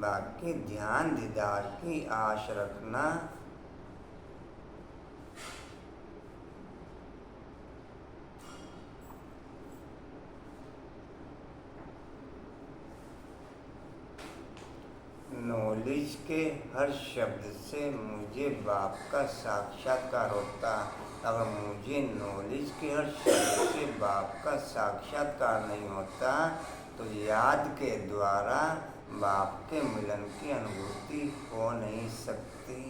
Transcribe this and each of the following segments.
बाकी ध्यान दीदार की आश रखना। नॉलेज के हर शब्द से मुझे बाप का साक्षात्कार होता। अगर मुझे नॉलेज के हर शब्द से बाप का साक्षात्कार नहीं होता तो याद के द्वारा बाप के मिलन की अनुभूति हो नहीं सकती।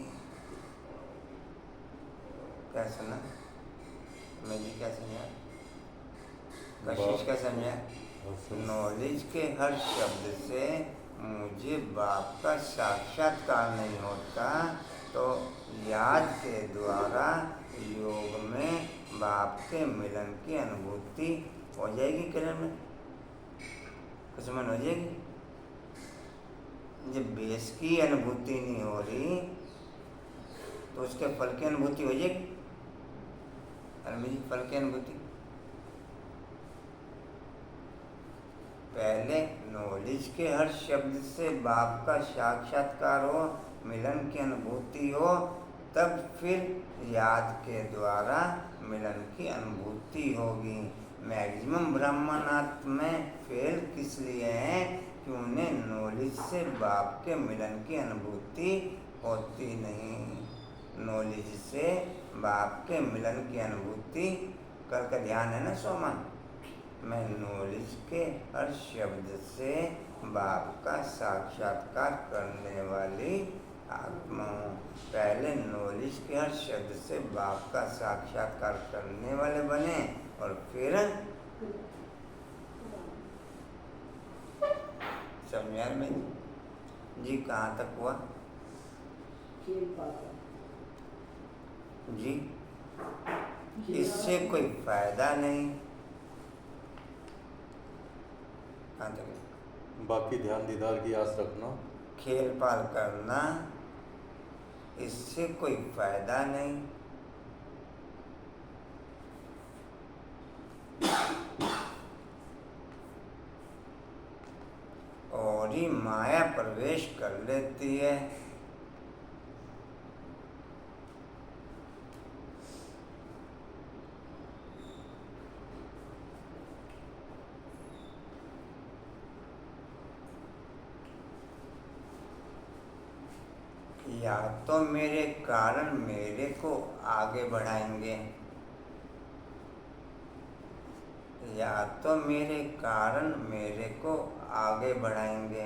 क्या सुना? मैं जी क्या समझा? कशिश क्या समझा? नॉलेज के हर शब्द से मुझे बाप का साक्षात्कार नहीं होता तो याद के द्वारा योग में बाप के मिलन की अनुभूति हो जाएगी। किरण में कुछ मन हो जाएगी। जब बेस की अनुभूति नहीं हो रही तो उसके फल की अनुभूति हो जाएगी। फल की अनुभूति पहले नॉलेज के हर शब्द से बाप का साक्षात्कार हो, मिलन की अनुभूति हो, तब फिर याद के द्वारा मिलन की अनुभूति होगी। मैक्सिमम ब्राह्मणार्थ में फेल किस लिए हैं कि उन्हें नॉलेज से बाप के मिलन की अनुभूति होती नहीं। नॉलेज से बाप के मिलन की अनुभूति कल का ध्यान है ना सोमा। मैं नॉलेज के हर शब्द से बाप का साक्षात्कार करने वाली आत्मा हूँ। पहले नॉलेज के हर शब्द से बाप का साक्षात्कार करने वाले बने और फिर समझार में जी कहाँ तक हुआ जी? इससे कोई फायदा नहीं। बाकी ध्यान दीदार की आस रखना, खेल पाल करना, इससे कोई फायदा नहीं। और ही माया प्रवेश कर लेती है। या तो मेरे कारण मेरे को आगे बढ़ाएंगे, या तो मेरे कारण मेरे को आगे बढ़ाएंगे,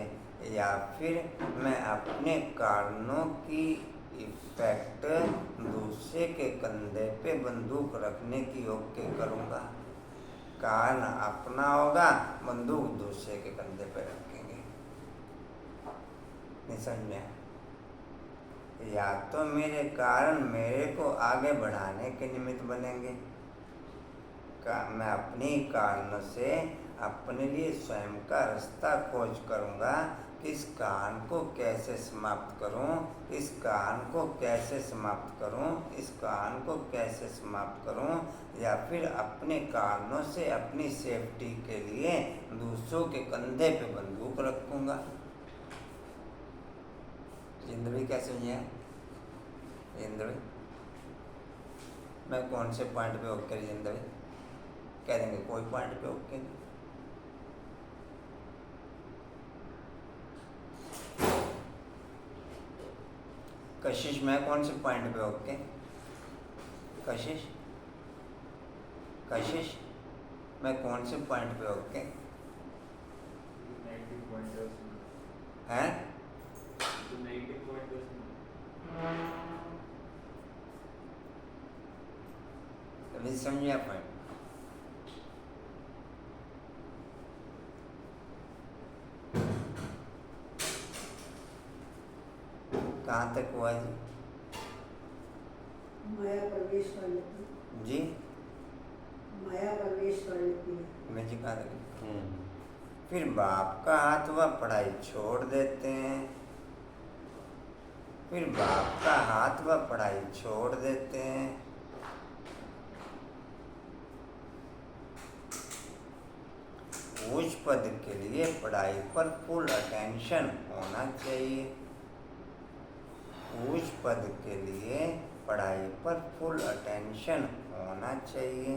या फिर मैं अपने कारणों की इफेक्ट दूसरे के कंधे पे बंदूक रखने की ओके करूँगा। कारण अपना होगा, बंदूक दूसरे के कंधे पे रखेंगे। नहीं समझे? या तो मेरे कारण मेरे को आगे बढ़ाने के निमित्त बनेंगे, मैं अपने कारणों से अपने लिए स्वयं का रास्ता खोज करूँगा। इस कारण को कैसे समाप्त करूँ, इस कारण को कैसे समाप्त करूँ, इस कारण को कैसे समाप्त करूँ, या फिर अपने कारणों से अपनी सेफ्टी के लिए दूसरों के कंधे पे बंदूक रखूँगा। जिंदगी कैसे है? जिंदगी मैं कौन से पॉइंट पे ओके जिंदगी कह देंगे? कोई पॉइंट पे ओके नहीं। कशिश मैं कौन से पॉइंट पे ओके? कशिश कशिश मैं कौन से पॉइंट पे ओके हैं? अभी समझिए पॉइंट। कहाँ तक हुआ जी? माया प्रवेश कर लेती जी, माया प्रवेश कर लेती है। मैं जी कहाँ तक? फिर बाप का हाथ वह पढ़ाई छोड़ देते हैं। फिर बाप का हाथ वह पढ़ाई छोड़ देते हैं। उस पद के लिए पढ़ाई पर फुल अटेंशन होना चाहिए। उस पद के लिए पढ़ाई पर फुल अटेंशन होना चाहिए।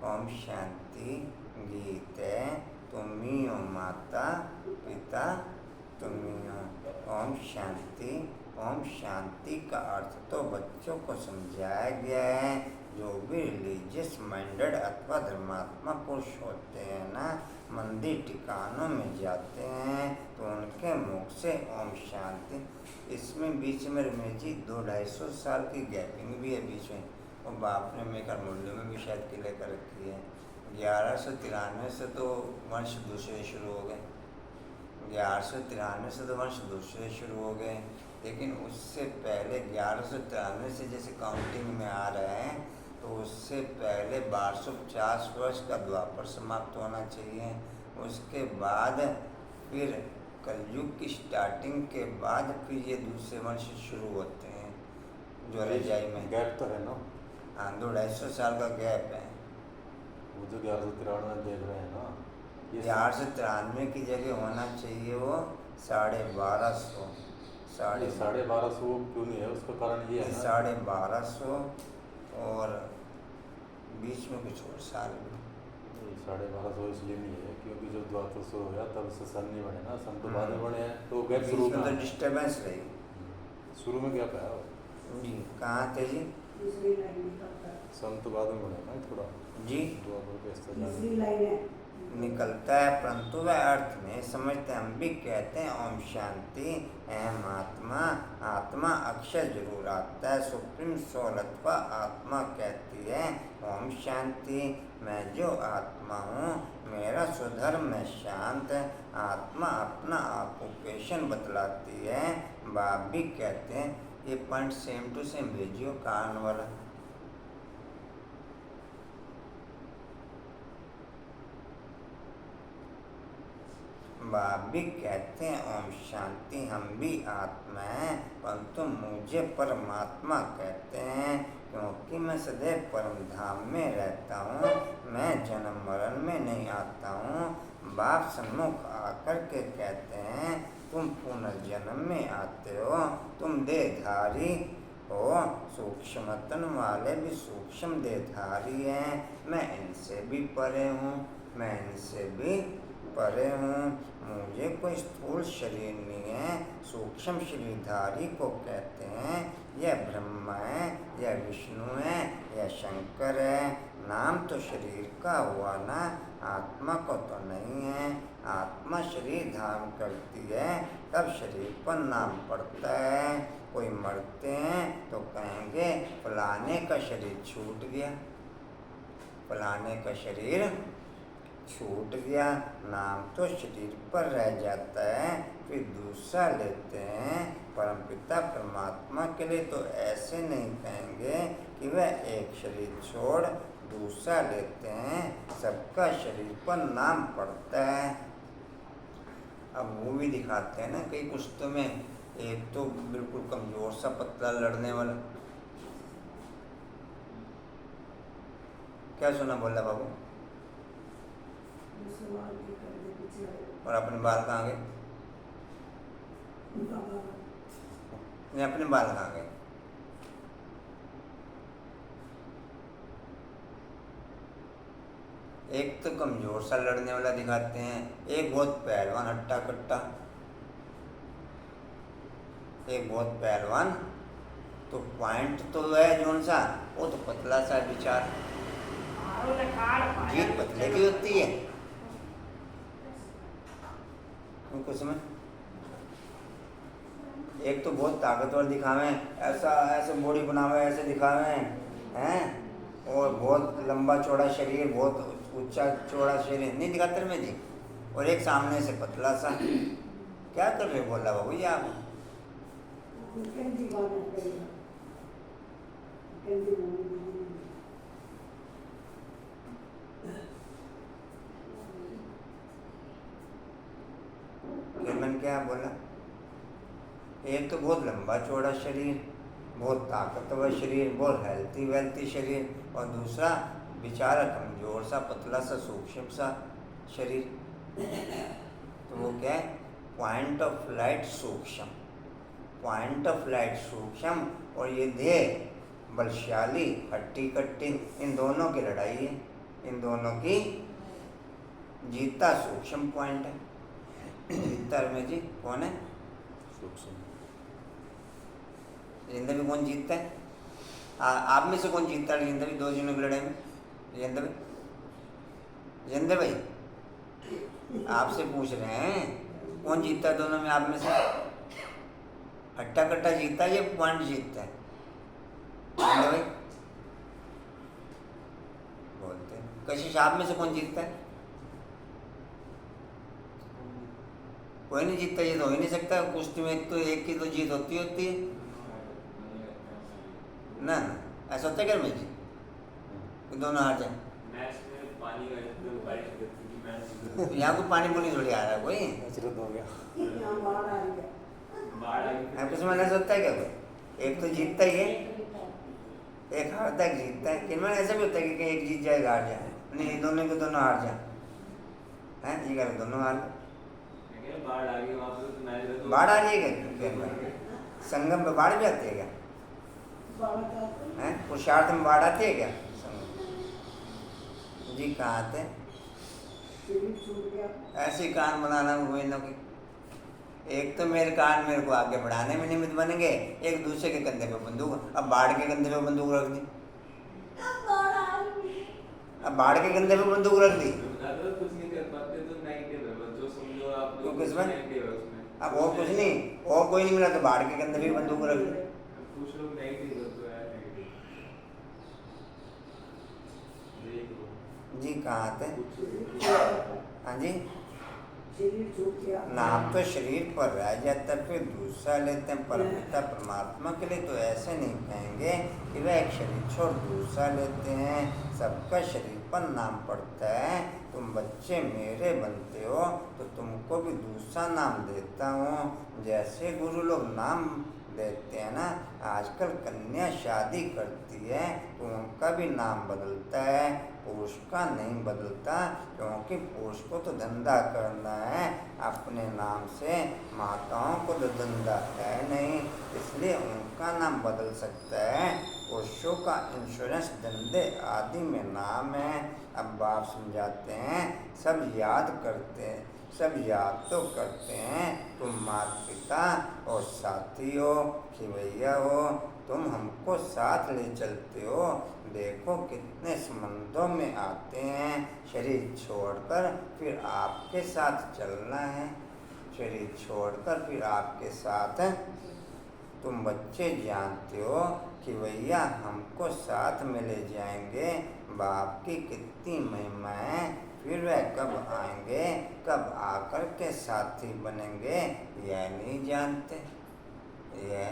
ओम शांति। गीत है तुम्ही हो माता पिता तुम्ही हो। ओम शांति। ओम शांति का अर्थ तो बच्चों को समझाया गया है। जो भी रिलीजियस माइंडेड अथवा धर्मात्मा पुरुष होते हैं ना, मंदिर ठिकानों में जाते हैं तो उनके मुख से ओम शांति। इसमें बीच में रमेश जी 200-250 साल की गैपिंग भी है बीच में, और बाप ने मेकर मूल्यों में भी शायद क्लियर कर रखी है। 1193 से तो वंश दूसरे शुरू हो गए, 1193 से तो वंश दूसरे शुरू हो गए, लेकिन उससे पहले 1193 से जैसे काउंटिंग में आ रहे हैं तो उससे पहले 1250 वर्ष का द्वापर समाप्त होना चाहिए। उसके बाद फिर कलयुग की स्टार्टिंग के बाद फिर ये दूसरे वंश शुरू होते हैं जो रजाई में। गैप तो है ना? हाँ, 200-250 साल का गैप है। वो जो 1193 देख रहे हैं ना, ये 1193 की जगह होना चाहिए वो 1250। 1250 क्यों नहीं है? उसका कारण ये है ना, 1250 और बीच में कुछ और साल भी। 1250 इसलिए नहीं है क्योंकि जब द्वापर शुरू हो गया तब से सन नहीं बने ना, सन तो बाद में बने हैं, तो गैप बीच शुरू में तो में डिस्टर्बेंस रही। शुरू में गैप है। जी कहाँ थे जी? दूसरी लाइन निकलता है। सन तो बाद में बने ना थोड़ा, जी द्वापर के इस्तेमाल तीसरी लाइन है। निकलता है, परंतु वह अर्थ नहीं समझते। हम भी कहते हैं ओम शांति। अहम आत्मा, आत्मा अक्षर जरूर आता है। सुप्रीम सोल अथवा आत्मा कहती है ओम शांति। मैं जो आत्मा हूँ मेरा स्वधर्म है शांत। आत्मा अपना ऑक्यूपेशन बतलाती है। बाप भी कहते हैं, ये पॉइंट सेम टू सेम भेजियो कान वाला। बाप भी कहते हैं ओम शांति। हम भी आत्मा हैं, परंतु मुझे परमात्मा कहते हैं क्योंकि मैं सदैव परम धाम में रहता हूँ। मैं जन्म मरण में नहीं आता हूँ। बाप सन्मुख आकर के कहते हैं तुम पुनर्जन्म में आते हो, तुम देहधारी हो। सूक्ष्मतन वाले भी सूक्ष्म देहधारी हैं। मैं इनसे भी परे हूँ, मैं इनसे भी परे हूँ। मुझे कोई स्थूल शरीर नहीं है। सूक्ष्म शरीरधारी को कहते हैं यह ब्रह्मा है, यह विष्णु है, यह शंकर है। नाम तो शरीर का हुआ ना, आत्मा को तो नहीं है। आत्मा शरीर धारण करती है तब शरीर पर नाम पड़ता है। कोई मरते हैं तो कहेंगे फलाने का शरीर छूट गया, फलाने का शरीर छूट गया। नाम तो शरीर पर रह जाता है, फिर दूसरा लेते हैं। परमपिता परमात्मा के लिए तो ऐसे नहीं कहेंगे कि वह एक शरीर छोड़ दूसरा लेते हैं। सबका शरीर पर नाम पड़ता है। अब वो भी दिखाते हैं ना कई कुश्तों में, एक तो बिल्कुल कमजोर सा पतला लड़ने वाला। क्या सुना बोला बाबू? और अपने बाल कहाँ गए? ये अपने बाल कहाँ गए? एक तो कमजोर सा लड़ने वाला दिखाते हैं, एक बहुत पहलवान हट्टा कट्टा, एक बहुत पहलवान। तो पॉइंट तो है जोन सा, वो तो पतला सा विचार। जीत पतले की होती है उनको समझ। एक तो बहुत ताकतवर दिखावे, ऐसा ऐसे बॉडी बनावे, ऐसे दिखावे हैं, और बहुत लंबा चौड़ा शरीर, बहुत ऊंचा चौड़ा शरीर नहीं दिखाते में जी। और एक सामने से पतला सा। क्या कर रहे बोला बाबू जी आप? किरमन क्या बोला? एक तो बहुत लंबा चौड़ा शरीर, बहुत ताकतवर शरीर, बहुत हेल्थी वेल्थी शरीर, और दूसरा बेचारा कमजोर सा पतला सा सूक्ष्म सा। शरीर, तो वो क्या है? पॉइंट ऑफ लाइट सूक्ष्म, पॉइंट ऑफ लाइट सूक्ष्म, और ये देह बलशाली हट्टी कट्टी। इन दोनों की लड़ाई है, इन दोनों की। जीता सूक्ष्म पॉइंट है। जीता रमेश जी कौन है? सूक्ष्म। जिंदा भी कौन जीतता है? आप में से कौन जीतता है जिंदा भी? दो जनों की लड़ाई में जिंदा भाई, जिंदा भाई आपसे पूछ रहे हैं कौन जीतता है दोनों में आप में से? हट्टा कट्टा जीतता है या पॉइंट जीतता है? जिंदा भाई बोलते हैं। कशिश आप में से कौन जीतता है? कोई नहीं जीतता, ये तो हो ही नहीं सकता। कुश्ती में एक तो एक की तो जीत होती है ना। ऐसा होता है क्या रमेश जी? दोनों हार जाए। यहाँ को पानी पुनी थोड़ी आ रहा है कोई। अचरत हो गया। यहाँ बाढ़ आ रही है। कुछ मैंने सोचता है क्या कोई? एक तो जीतता ही है, एक हारता है, एक जीतता है। कि मैंने ऐसा भी होता है कि एक जीत जाए, हार जाए। नहीं, दोनों के दोनों हार जाए हैं। ये क्या दोनों हार? बाढ़ आ रही है क्या? संगम में बाढ़ भी आती है क्या? हैं? पुरुषार्थ में बाढ़ आती है क्या? जी कहाँ आते हैं? ऐसे कान बनाना हुए न कि एक तो मेरे कान मेरे को आगे बढ़ाने में निमित्त बनेंगे, एक दूसरे के कंधे पे बंदूक। अब बाढ़ के कंधे पे बंदूक रख दी, अब बाढ़ के कंधे पे बंदूक रख दी तो किसमें? अब और कुछ नहीं, और कोई नहीं मिला तो बाढ़ के कंधे पे बंदूक रख दी। जी कहाँ आते हैं? हाँ जी, नाम तो शरीर पर रह जाता है, फिर दूसरा लेते हैं। परमपिता परमात्मा के लिए तो ऐसे नहीं कहेंगे कि वह एक शरीर छोड़ दूसरा लेते हैं। सबका शरीर पर नाम पड़ता है। तुम बच्चे मेरे बनते हो तो तुमको भी दूसरा नाम देता हूँ। जैसे गुरु लोग नाम देते हैं ना, आजकल कन्या शादी करती है तो उनका भी नाम बदलता है, पुरुष का नहीं बदलता। क्योंकि पुरुष को तो धंधा करना है अपने नाम से, माताओं को तो धंधा है नहीं, इसलिए उनका नाम बदल सकता है। पुरुषों का इंश्योरेंस धंधे आदि में नाम है। अब बाप समझाते हैं, सब याद करते हैं, सब याद तो करते हैं। तुम माता पिता और साथी हो, खिवैया हो, तुम हमको साथ ले चलते हो। देखो कितने संबंधों में आते हैं। शरीर छोड़कर फिर आपके साथ चलना है, शरीर छोड़कर फिर आपके साथ। तुम बच्चे जानते हो कि भैया हमको साथ में ले जाएंगे। बाप की कितनी महिमा है, फिर वह कब आएंगे, कब आकर के साथी बनेंगे, यह नहीं जानते, यह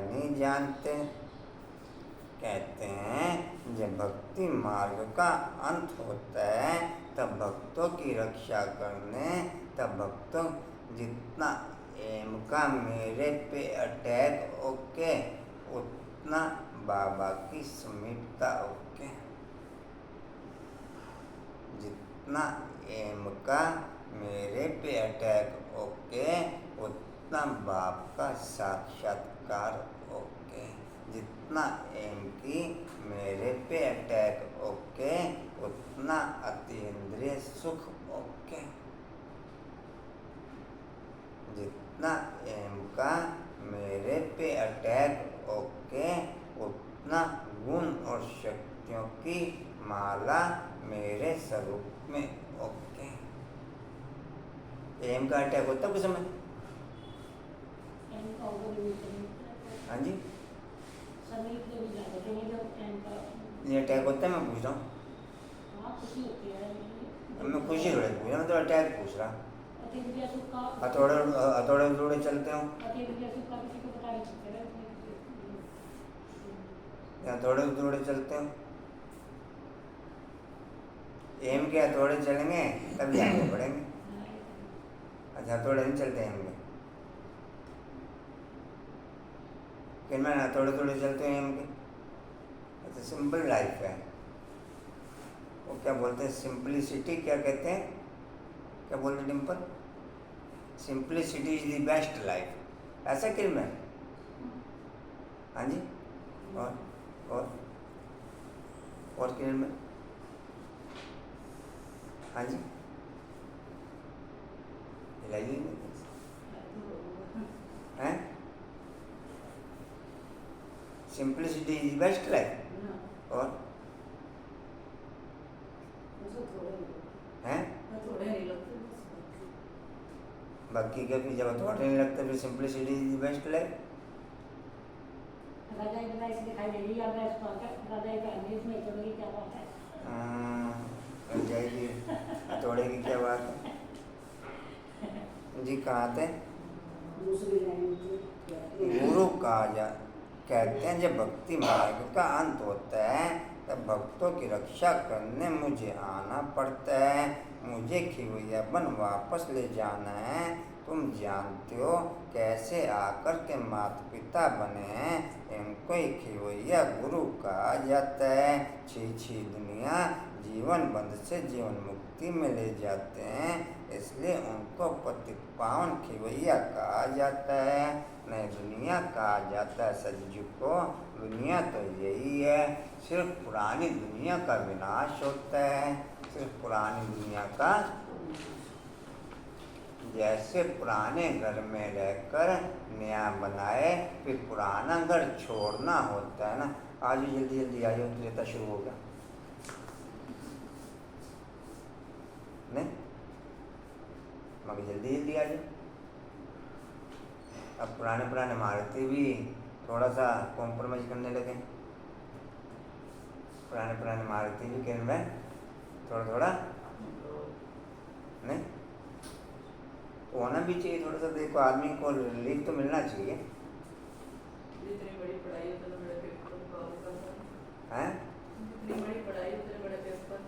नहीं जानते। कहते हैं जब भक्ति मार्ग का अंत होता है तब भक्तों की रक्षा करने, तब भक्तों जितना एम का मेरे पे अटैक ओके, उतना बाबा की समीपता ओके। जितना एम का मेरे पे अटैक ओके, उतना बाप का साक्षात्कार ओके। जितना एम की मेरे पे अटैक ओके, उतना अतीन्द्रिय सुख ओके। जितना एम का मेरे पे अटैक ओके, उतना गुण और शक्तियों की माला मेरे स्वरूप में ओके। एम का अटैक होता है कुछ समय? हाँ जी, ये अटैक होता है? मैं पूछ रहा हूँ, मैं खुशी थोड़ी पूछ रहा हूँ, तो अटैक पूछ रहा। हथौड़े हथौड़े उथौड़े चलते हो, हथौड़े उथौड़े चलते हो। एम के हथौड़े चलेंगे तभी आगे बढ़ेंगे। अच्छा, हथौड़े नहीं चलते एम के, कि मैं थोड़े थोड़े चलते हैं एम के। अच्छा, सिंपल लाइफ है। वो क्या बोलते हैं, सिंप्लिसिटी क्या कहते हैं, क्या बोलते हैं Dimple? Simplicity is the best life, ऐसा क्यों में? हाँ जी, और और किरण में? हाँ जी, हिलाइए हैं? सिंप्लिसिटी इज बेस्ट लाइफ, और हैं? बाकी क्या भी जब थोड़े नहीं लगता फिर सिंप्लिसिटी इज बेस्ट लाइफ। जाइए, हथौड़े की क्या बात है जी? कहाँ थे? दूसरी लाइन में गुरु कहा जा कहते हैं जब भक्ति मार्ग का अंत होता है तब भक्तों की रक्षा करने मुझे आना पड़ता है। मुझे खिवैयापन वापस ले जाना है। तुम जानते हो कैसे आकर के माता पिता बने हैं, इनको ही खिवैया गुरु कहा जाता है। छी दुनिया जीवन बंध से जीवन मुक्ति में ले जाते हैं, इसलिए उनको पति पावन खिवैया कहा जाता है। नहीं दुनिया कहा जाता है सज्जू को। दुनिया तो यही है, सिर्फ पुरानी दुनिया का विनाश होता है, सिर्फ पुरानी दुनिया का। जैसे पुराने घर में रहकर नया बनाए, फिर पुराना घर छोड़ना होता है ना। आज भी जल्दी जल्दी आ जाओ, त्रेता शुरू हो गया नहीं, मगर जल्दी जल्दी आ जाओ। अब पुराने पुराने इमारतें भी थोड़ा सा कॉम्प्रोमाइज करने लगे। पुराने पुराने इमारतें भी कहने में थोड़ा थोड़ा नहीं होना भी चाहिए थोड़ा सा। देखो आदमी को रिलीफ तो मिलना चाहिए। जितनी बड़ी पढ़ाई उतना बड़ा पेपर हैं? जितनी बड़ी पढ़ाई उतना बड़ा पेपर।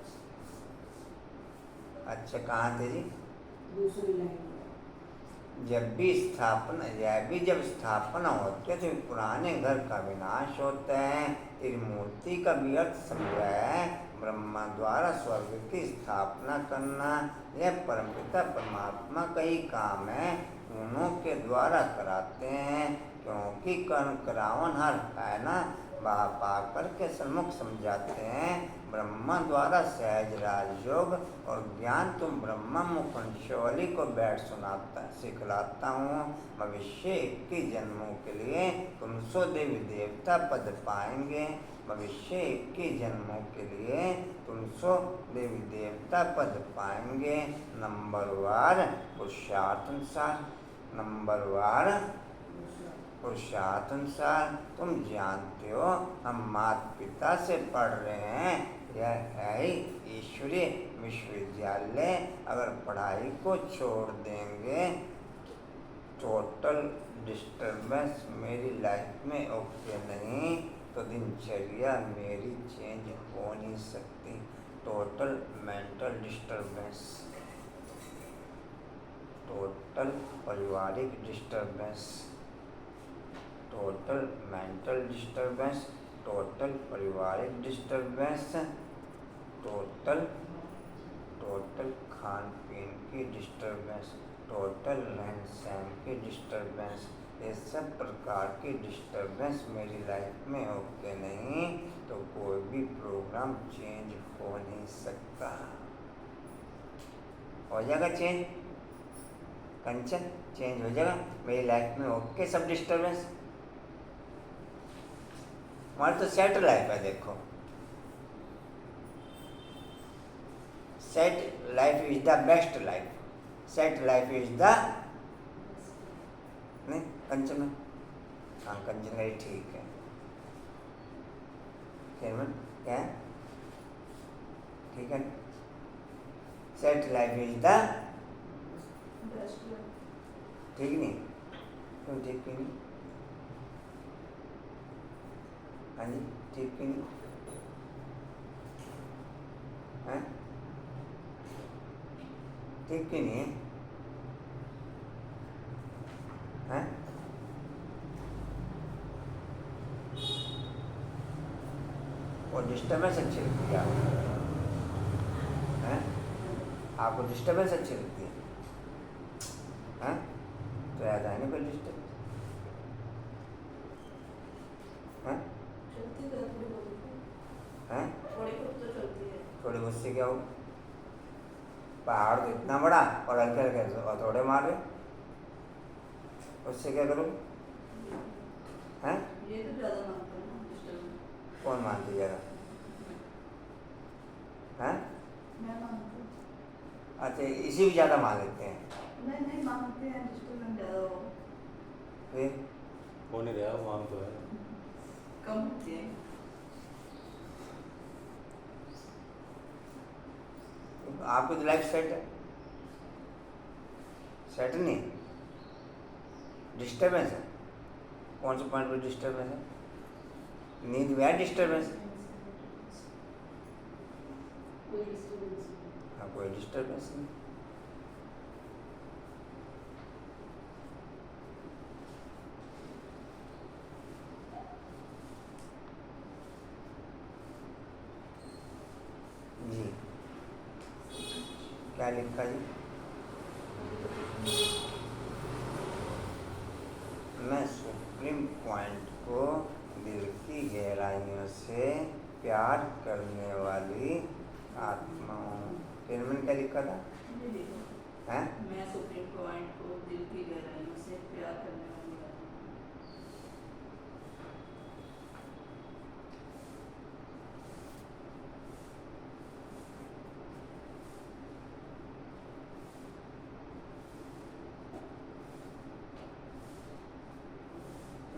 अच्छा कहाँ थे जी? दूसरी लाइन में जब स्थापना होती है तो पुराने घर का विनाश होता है। त्रिमूर्ति का भी अर्थ समझा है, ब्रह्मा द्वारा स्वर्ग की स्थापना करना। यह परमपिता परमात्मा का ही काम है, उन्हों के द्वारा कराते हैं, क्योंकि कर्म करावनहार है ना। बाप आकर के सन्मुख समझाते हैं। ब्रह्मा द्वारा सहज राजयोग और ज्ञान तुम ब्रह्मा मुखंशवली को बैठ सिखलाता हूँ। भविष्य 21 जन्मों के लिए तुम सो देवी देवता पद पाएंगे। भविष्य 21 जन्मों के लिए तुम सो देवी देवता पद पाएंगे। नंबरवार पुरुषार्थानुसार, नंबरवार पुरुषार्थानुसार। तुम जानते हो हम माता पिता से पढ़ रहे हैं, यह है ही ईश्वरीय विश्वविद्यालय। अगर पढ़ाई को छोड़ देंगे, टोटल डिस्टर्बेंस मेरी लाइफ में ओके नहीं, तो दिनचर्या मेरी चेंज हो नहीं सकती। टोटल मेंटल डिस्टर्बेंस, टोटल पारिवारिक disturbance, total mental disturbance, total पारिवारिक डिस्टर्बेंस, टोटल खान पीन की डिस्टर्बेंस, टोटल रहन सहन की डिस्टर्बेंस। ये सब प्रकार की डिस्टर्बेंस मेरी लाइफ में ओके नहीं, तो कोई भी प्रोग्राम चेंज हो नहीं सकता। हो जाएगा चेंज कंचन, चेंज हो जाएगा मेरी लाइफ में ओके सब डिस्टर्बेंस। हमारी तो सेट लाइफ है। देखो set life is the best life, set life is the नहीं कंचन में, हाँ कंचन का ठीक है। क्या है? ठीक है, सेट लाइफ इज द ठीक नहीं, क्यों ठीक नहीं? हाँ जी ठीक नहीं है, ठीक क्यों नहीं है? हैं? और डिस्टर्बेंस अच्छी लगती है। आपको डिस्टर्बेंस अच्छी लगती है? हैं? तो याद आए ना कोई डिस्टर्बेंस? हैं? चलती तो है थोड़ी बहुत, हैं? थोड़ी बहुत तो चलती है। थोड़ी बहुत से क्या हो? पहाड़ तो इतना बड़ा और हल्के हल्के हथौड़े मार रहे, उससे क्या करूँ? हैं? ये तो ज़्यादा मानते हैं ना डिस्टर्ब। कौन मान दीजिएगा? हैं? मैं मानती हूँ। अच्छा, इसी भी ज़्यादा मान लेते हैं नहीं मानते हैं, डिस्टर्ब ज़्यादा हो फिर? हो नहीं रहा, वहाँ तो है। कम होती है। आपकी तो लाइफ सेट है, सेट नहीं, डिस्टर्बेंस है। कौन से पॉइंट पे डिस्टर्बेंस है? नींद में है डिस्टर्बेंस? कोई डिस्टर्बेंस नहीं। हाँ, कोई डिस्टर्बेंस नहीं। जी, क्या लिखा जी? मैं सुप्रीम पॉइंट को दिल की गहराइयों से प्यार करने वाली आत्मा हूँ। फिर मैंने क्या लिखा था? ये देखो, हैं? मैं सुप्रीम पॉइंट को दिल की गहराइयों से प्यार करने वाली आत्मा हूँ।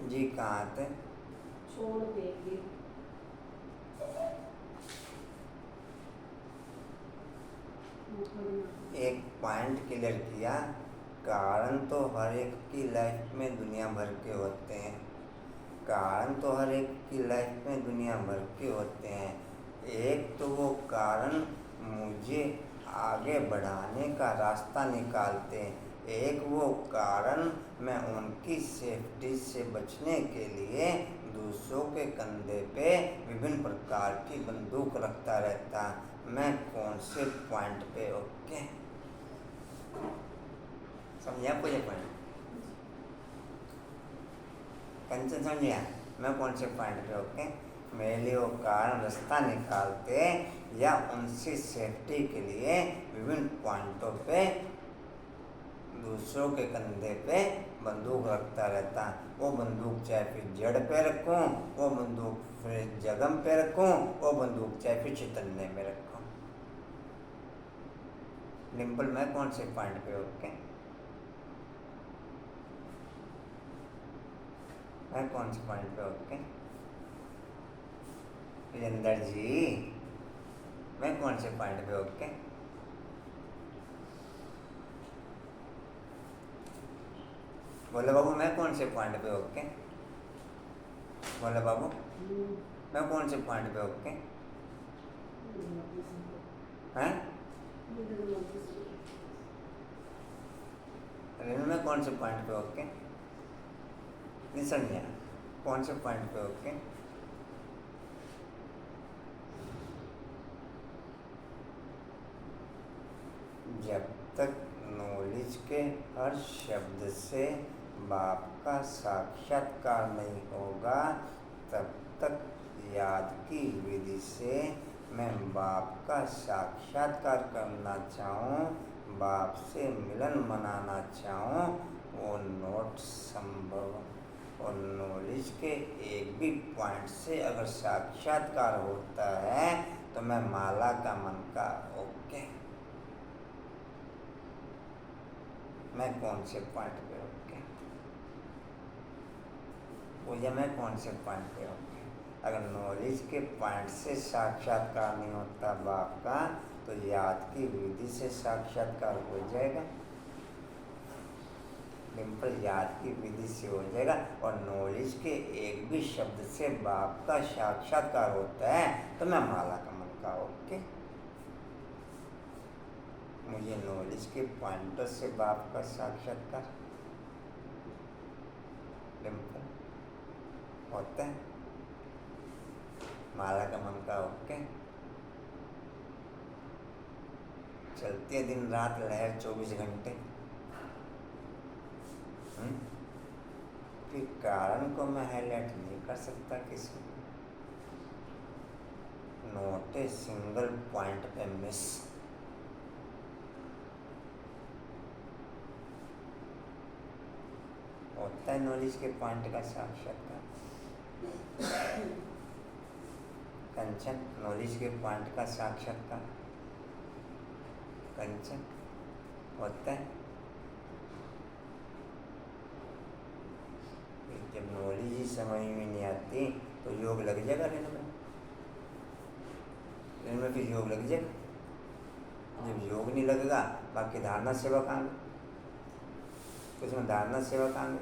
जी कहाँ थे? छोड़ देंगे। एक पॉइंट क्लियर किया, कारण तो हर एक की लाइफ में दुनिया भर के होते हैं। कारण तो हर एक की लाइफ में दुनिया भर के होते हैं। एक तो वो कारण मुझे आगे बढ़ाने का रास्ता निकालते हैं, एक वो कारण मैं उनकी सेफ्टी से बचने के लिए दूसरों के कंधे पे विभिन्न प्रकार की बंदूक रखता रहता। मैं कौन से पॉइंट पे? ओके, समझिए आपको ये पॉइंट? कंचन समझिए? मैं कौन से पॉइंट पे? ओके, मेरे लिए वो कारण रास्ता निकालते या उनसे सेफ्टी के लिए विभिन्न पॉइंटों पे दूसरों के कंधे पे बंदूक रखता रहता। वो बंदूक चाहे फिर जड़ पे रखूं, वो बंदूक फिर जगम पे रखूं, वो बंदूक चाहे फिर चैतन्य में रखूं। डिम्पल, मैं कौन से पॉइंट पे? ओके, मैं कौन से पॉइंट पे? ओके, विजेंद्र जी, मैं कौन से पॉइंट पे? ओके, बोले बाबू, मैं कौन से पॉइंट पे? ओके, बोले बाबू, मैं कौन से पॉइंट पे? ओके, हैं? रेनू, मैं कौन से पॉइंट पे? ओके, नहीं समझा? कौन से पॉइंट पे? ओके, जब तक नॉलेज के हर शब्द से बाप का साक्षात्कार नहीं होगा, तब तक याद की विधि से मैं बाप का साक्षात्कार करना चाहूँ, बाप से मिलन मनाना चाहूँ, वो नोट संभव। और नॉलेज के एक भी पॉइंट से अगर साक्षात्कार होता है तो मैं माला का मन का ओके। मैं कौन से पॉइंट पे? ओके, पूजा, मैं कौन से पॉइंट पे? ओके, अगर नॉलेज के पॉइंट से साक्षात्कार नहीं होता बाप का, तो याद की विधि से साक्षात्कार हो जाएगा। डिम्पल, याद की विधि से हो जाएगा। और नॉलेज के एक भी शब्द से बाप का साक्षात्कार होता है तो मैं माला का मन का ओके। मुझे नॉलेज के पॉइंटर से बाप का साक्षात्कार डिम्पल होता है, माला का मन का ओके। चलती है दिन रात लहर 24 घंटे। फिर कारण को मैं हाईलाइट नहीं कर सकता किसी, नोट ए सिंगल पॉइंट पे मिस। होता है नॉलेज के पॉइंट का साक्षात्कार। कंचन, नॉलेज के पॉइंट का साक्षात्कार कंचन होता है। जब नॉलेज ही समझ में नहीं आती तो योग लग जाएगा इनमें फिर योग लग जाएगा। जब योग नहीं लगेगा बाकी धारणा सेवा कहाँ गई? उसमें धारणा सेवा कहाँ गई?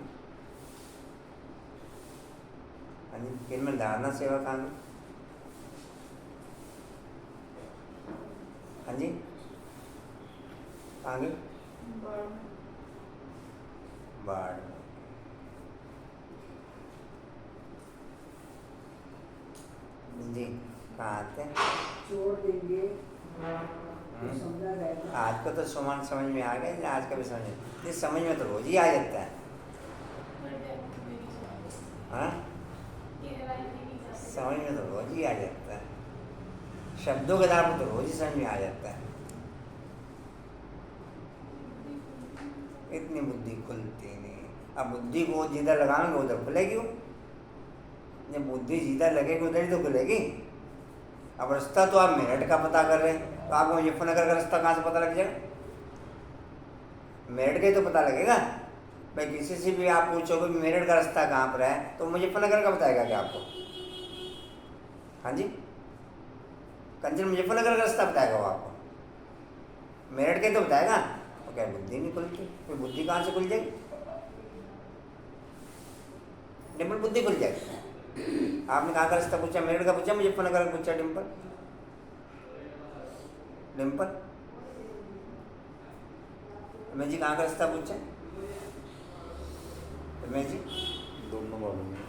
हाँ जी, इनमें धारणा सेवा कहाँ गई? हाँ जी, कहाँ गई? बाढ़ में। जी कहाँ आते? छोड़ देंगे तो समझा जाएगा। आज को तो सुमन समझ में आ गया, आज का भी समझ, ये समझ में तो रोज ही आ जाता है। हाँ, समझ में तो रोज ही आ जाता है, शब्दों के आधार पर तो रोज ही समझ में आ जाता है। इतनी बुद्धि खुलती नहीं। अब बुद्धि को जिधर लगाएंगे उधर खुलेगी वो। जब बुद्धि जिधर लगेगी उधर ही तो खुलेगी। अब रास्ता तो आप मेरठ का पता कर रहे हैं, तो आपको मुजफ्फरनगर का रास्ता कहाँ से पता लग जाएगा? मेरठ का ही तो पता लगेगा। भाई किसी से भी आप पूछोगे मेरठ का रास्ता कहाँ पर है तो मुजफ्फरनगर का बताएगा क्या आपको? हाँ जी, कंचन मुजफ्फरनगर का रास्ता बताएगा वो आपको, मेरठ का ही तो बताएगा। तो क्या बुद्धि नहीं खुलती? फिर बुद्धि कहाँ से खुल जाएगी? डिम्पल बुद्धि खुल जाएगी। आपने कहाँ का रास्ता पूछा? मेरठ का पूछा, मुजफ्फरनगर का पूछा? डिम्पल डिम्पल रमेश जी कहाँ का रास्ता पूछा? रमेश जी दोनों मालूम है।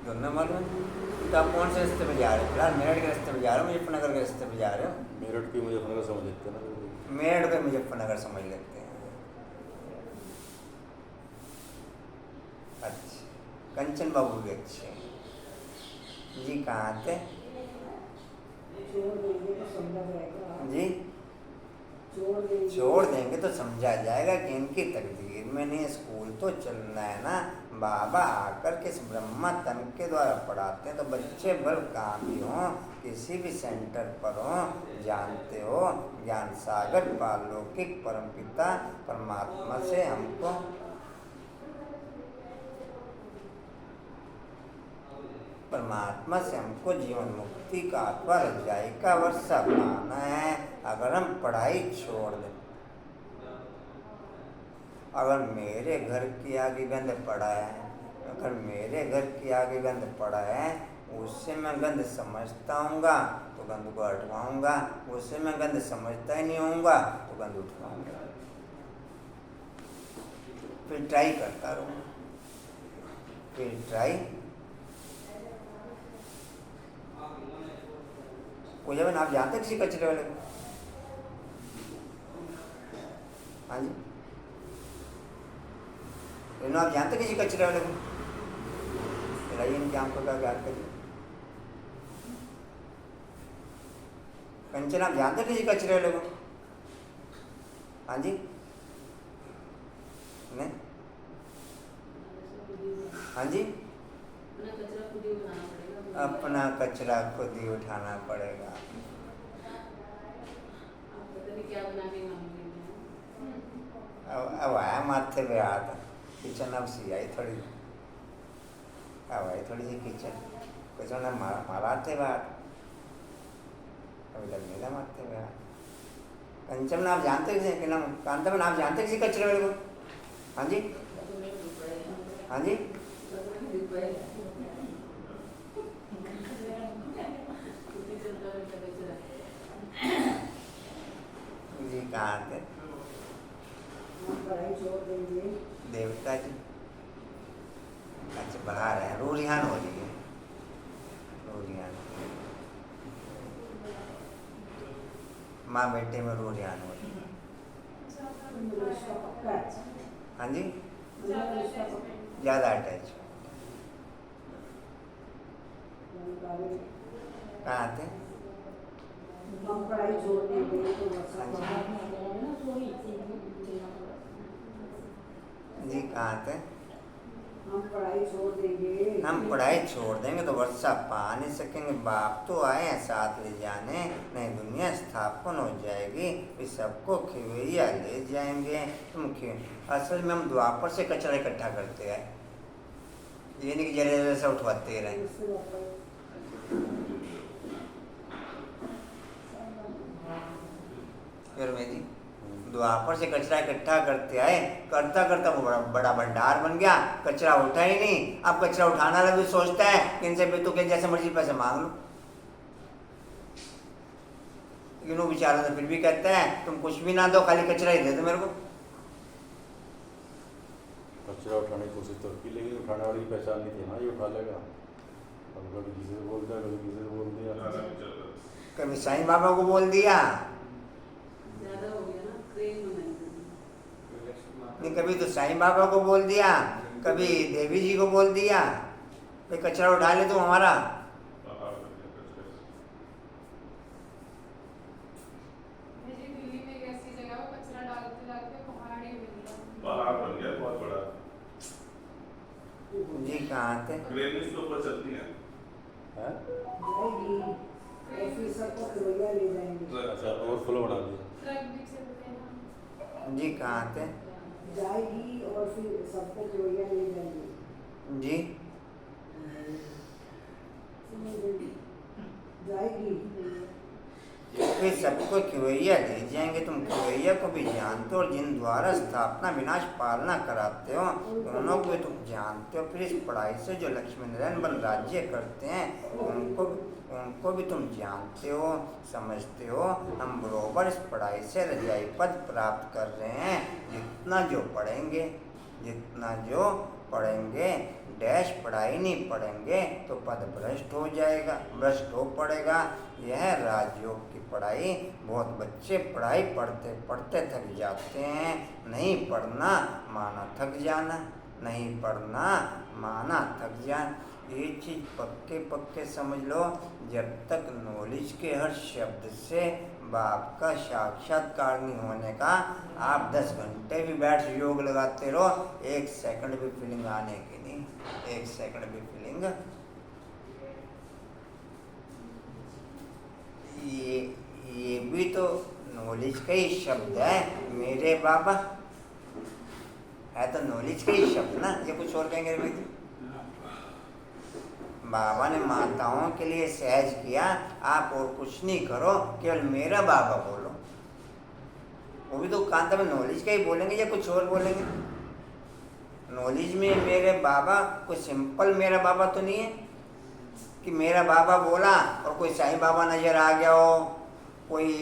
दोनों मालूम है। तो आप कौन से रास्ते पे जा रहे हो? फिलहाल मेरठ के रास्ते पे जा रहे हो, मुजफ्फरनगर के रास्ते पे जा रहे हो? मेरठ की मुजफ्फरनगर समझ लेते हैं ना। मेरठ पे मुजफ्फरनगर समझ लेते हैं। अच्छा, कंचन बाबू भी अच्छे जी। कहाँ आते? छोड़ देंगे तो समझा जाएगा। जी छोड़ देंगे तो समझा जाएगा कि इनकी तकदीर में नहीं। स्कूल तो चलना है ना। बाबा आकर के इस ब्रह्मा तन के द्वारा पढ़ाते हैं तो बच्चे बल कहाँ भी हों, किसी भी सेंटर पर हों, जानते हो ज्ञान सागर पालौकिक परमपिता परमात्मा से हमको जीवन मुक्ति का अथवा रजाई का वर्षा पाना है। अगर हम पढ़ाई छोड़ दें, अगर मेरे घर की आगे गंद पड़ा है, अगर मेरे घर की आगे गंद पड़ा है, उससे मैं गंद समझता हूँगा तो गंद को हटवाऊँगा, उससे मैं गंद समझता ही नहीं होऊंगा तो गंद उठवाऊँगा। फिर ट्राई करता रहूँगा, फिर ट्राई। पूजा बहन आप जानते किसी कचरे वाले को? हाँ जी रेनू आप जानते किसी कचरे वाले को? चलाइए इनके आंखों का ज्ञान करिए। कंचन आप जानते किसी कचरे वाले को? हाँ जी नहीं? हाँ जी, अपना कचरा खुद ही उठाना पड़ेगा। अब आया माथे पे हाथ, किचन अब सी आई थोड़ी, अब आई थोड़ी सी किचन, कुछ ना माराते बात, अभी लगने का मारते हुए हाथ। कंचन आप जानते किसी के नाम? कांता आप जानते किसी कचरे वाले को? हाँ जी हाँ जी जी कहाँ आते? पढ़ाई छोड़ देंगे। देवता जी अच्छा बाहर है, रूरिहान हो रही है, रूरिहान। माँ बेटे में रूढ़ियान हो रही। मतलब उसका पक्का है। हाँ जी, मतलब उसका पक्का ज़्यादा अटैच जानकारी। कहाँ थे? हम पढ़ाई छोड़ देंगे तो बच्चा हाँ पढ़ा जी, कहाँ थे? हम पढ़ाई छोड़ देंगे। हम पढ़ाई छोड़ देंगे तो वर्षा पा नहीं सकेंगे। बाप तो आए हैं साथ ले जाने, नई दुनिया स्थापन हो जाएगी, फिर सबको खिवैया ले जाएंगे। तुम असल में हम द्वापर से कचरा इकट्ठा करते हैं, ये नहीं कि जरे जरे से उठवाते रहे। उससे बापा फिर मैं जी द्वापर से कचरा इकट्ठा करते आए, करता करता वो बड़ा बड़ा भंडार बन गया, कचरा उठा ही नहीं। अब कचरा उठाने वाला भी सोचता है कि इनसे भी तो के जैसे मर्जी पैसे मांग लो, लेकिन वो बेचारा तो फिर भी कहता है तुम कुछ भी ना दो, खाली कचरा ही दे दो मेरे को। कचरा उठाने की कोशिश तो की, लेकिन उठाने वाली की पहचान नहीं थी ना, ये उठा लेगा। अब कभी किसी से बोल दिया, कभी किसी से बोल दिया, कभी साईं बाबा को बोल दिया, ज्यादा हो गया ना, क्रेन में नहीं कभी तो साईं बाबा को बोल दिया, कभी देवी जी को बोल दिया, भाई कचरा उठा ले तुम हमारा। मुझे दिल्ली में एक ऐसी जगह है, कचरा डालते डालते पहाड़ ही बन गया। पहाड़ बन गया बहुत बड़ा। जी कहाँ थे? क्रेन इसके ऊपर चलती है। हैं? जाएगी और फिर सबको खिलौना ले जाएंगे। अच्छा, ओवरफ्लो बना दिया। ट्रक भी चलते हैं ना। जी कहाँ थे? जाएगी और फिर सबको खिलौना ले जाएंगे। जी जाएगी फिर सबको खिवैया ले जाएंगे। तुम खिवैया को भी जानते हो और जिन द्वारा स्थापना विनाश पालना कराते हो उन्हों को भी तुम जानते हो। फिर इस पढ़ाई से जो लक्ष्मी नारायण बन राज्य करते हैं उनको भी तुम जानते हो, समझते हो। हम बरोबर इस पढ़ाई से रजाई पद प्राप्त कर रहे हैं। जितना जो पढ़ेंगे डैश पढ़ाई नहीं पढ़ेंगे तो पद भ्रष्ट हो जाएगा, भ्रष्ट हो पड़ेगा। यह राजयोग की पढ़ाई, बहुत बच्चे पढ़ाई पढ़ते पढ़ते थक जाते हैं। नहीं पढ़ना माना थक जाना, नहीं पढ़ना माना थक जाना। ये चीज़ पक्के पक्के समझ लो। जब तक नॉलेज के हर शब्द से बाप का साक्षात्कार नहीं होने का, आप 10 घंटे भी बैठ योग लगाते रहो, 1 सेकंड भी फीलिंग आने की नहीं, 1 सेकंड भी फीलिंग। ये भी तो नॉलेज का ही शब्द है। मेरे बाबा है तो नॉलेज का ही शब्द ना, ये कुछ और कहेंगे भाई? बाबा ने माताओं के लिए सहज किया, आप और कुछ नहीं करो, केवल मेरा बाबा बोलो। वो भी तो कांता में नॉलेज का ही बोलेंगे या कुछ और बोलेंगे? नॉलेज में मेरे बाबा कोई सिंपल मेरा बाबा तो नहीं है कि मेरा बाबा बोला और कोई साईं बाबा नजर आ गया हो, कोई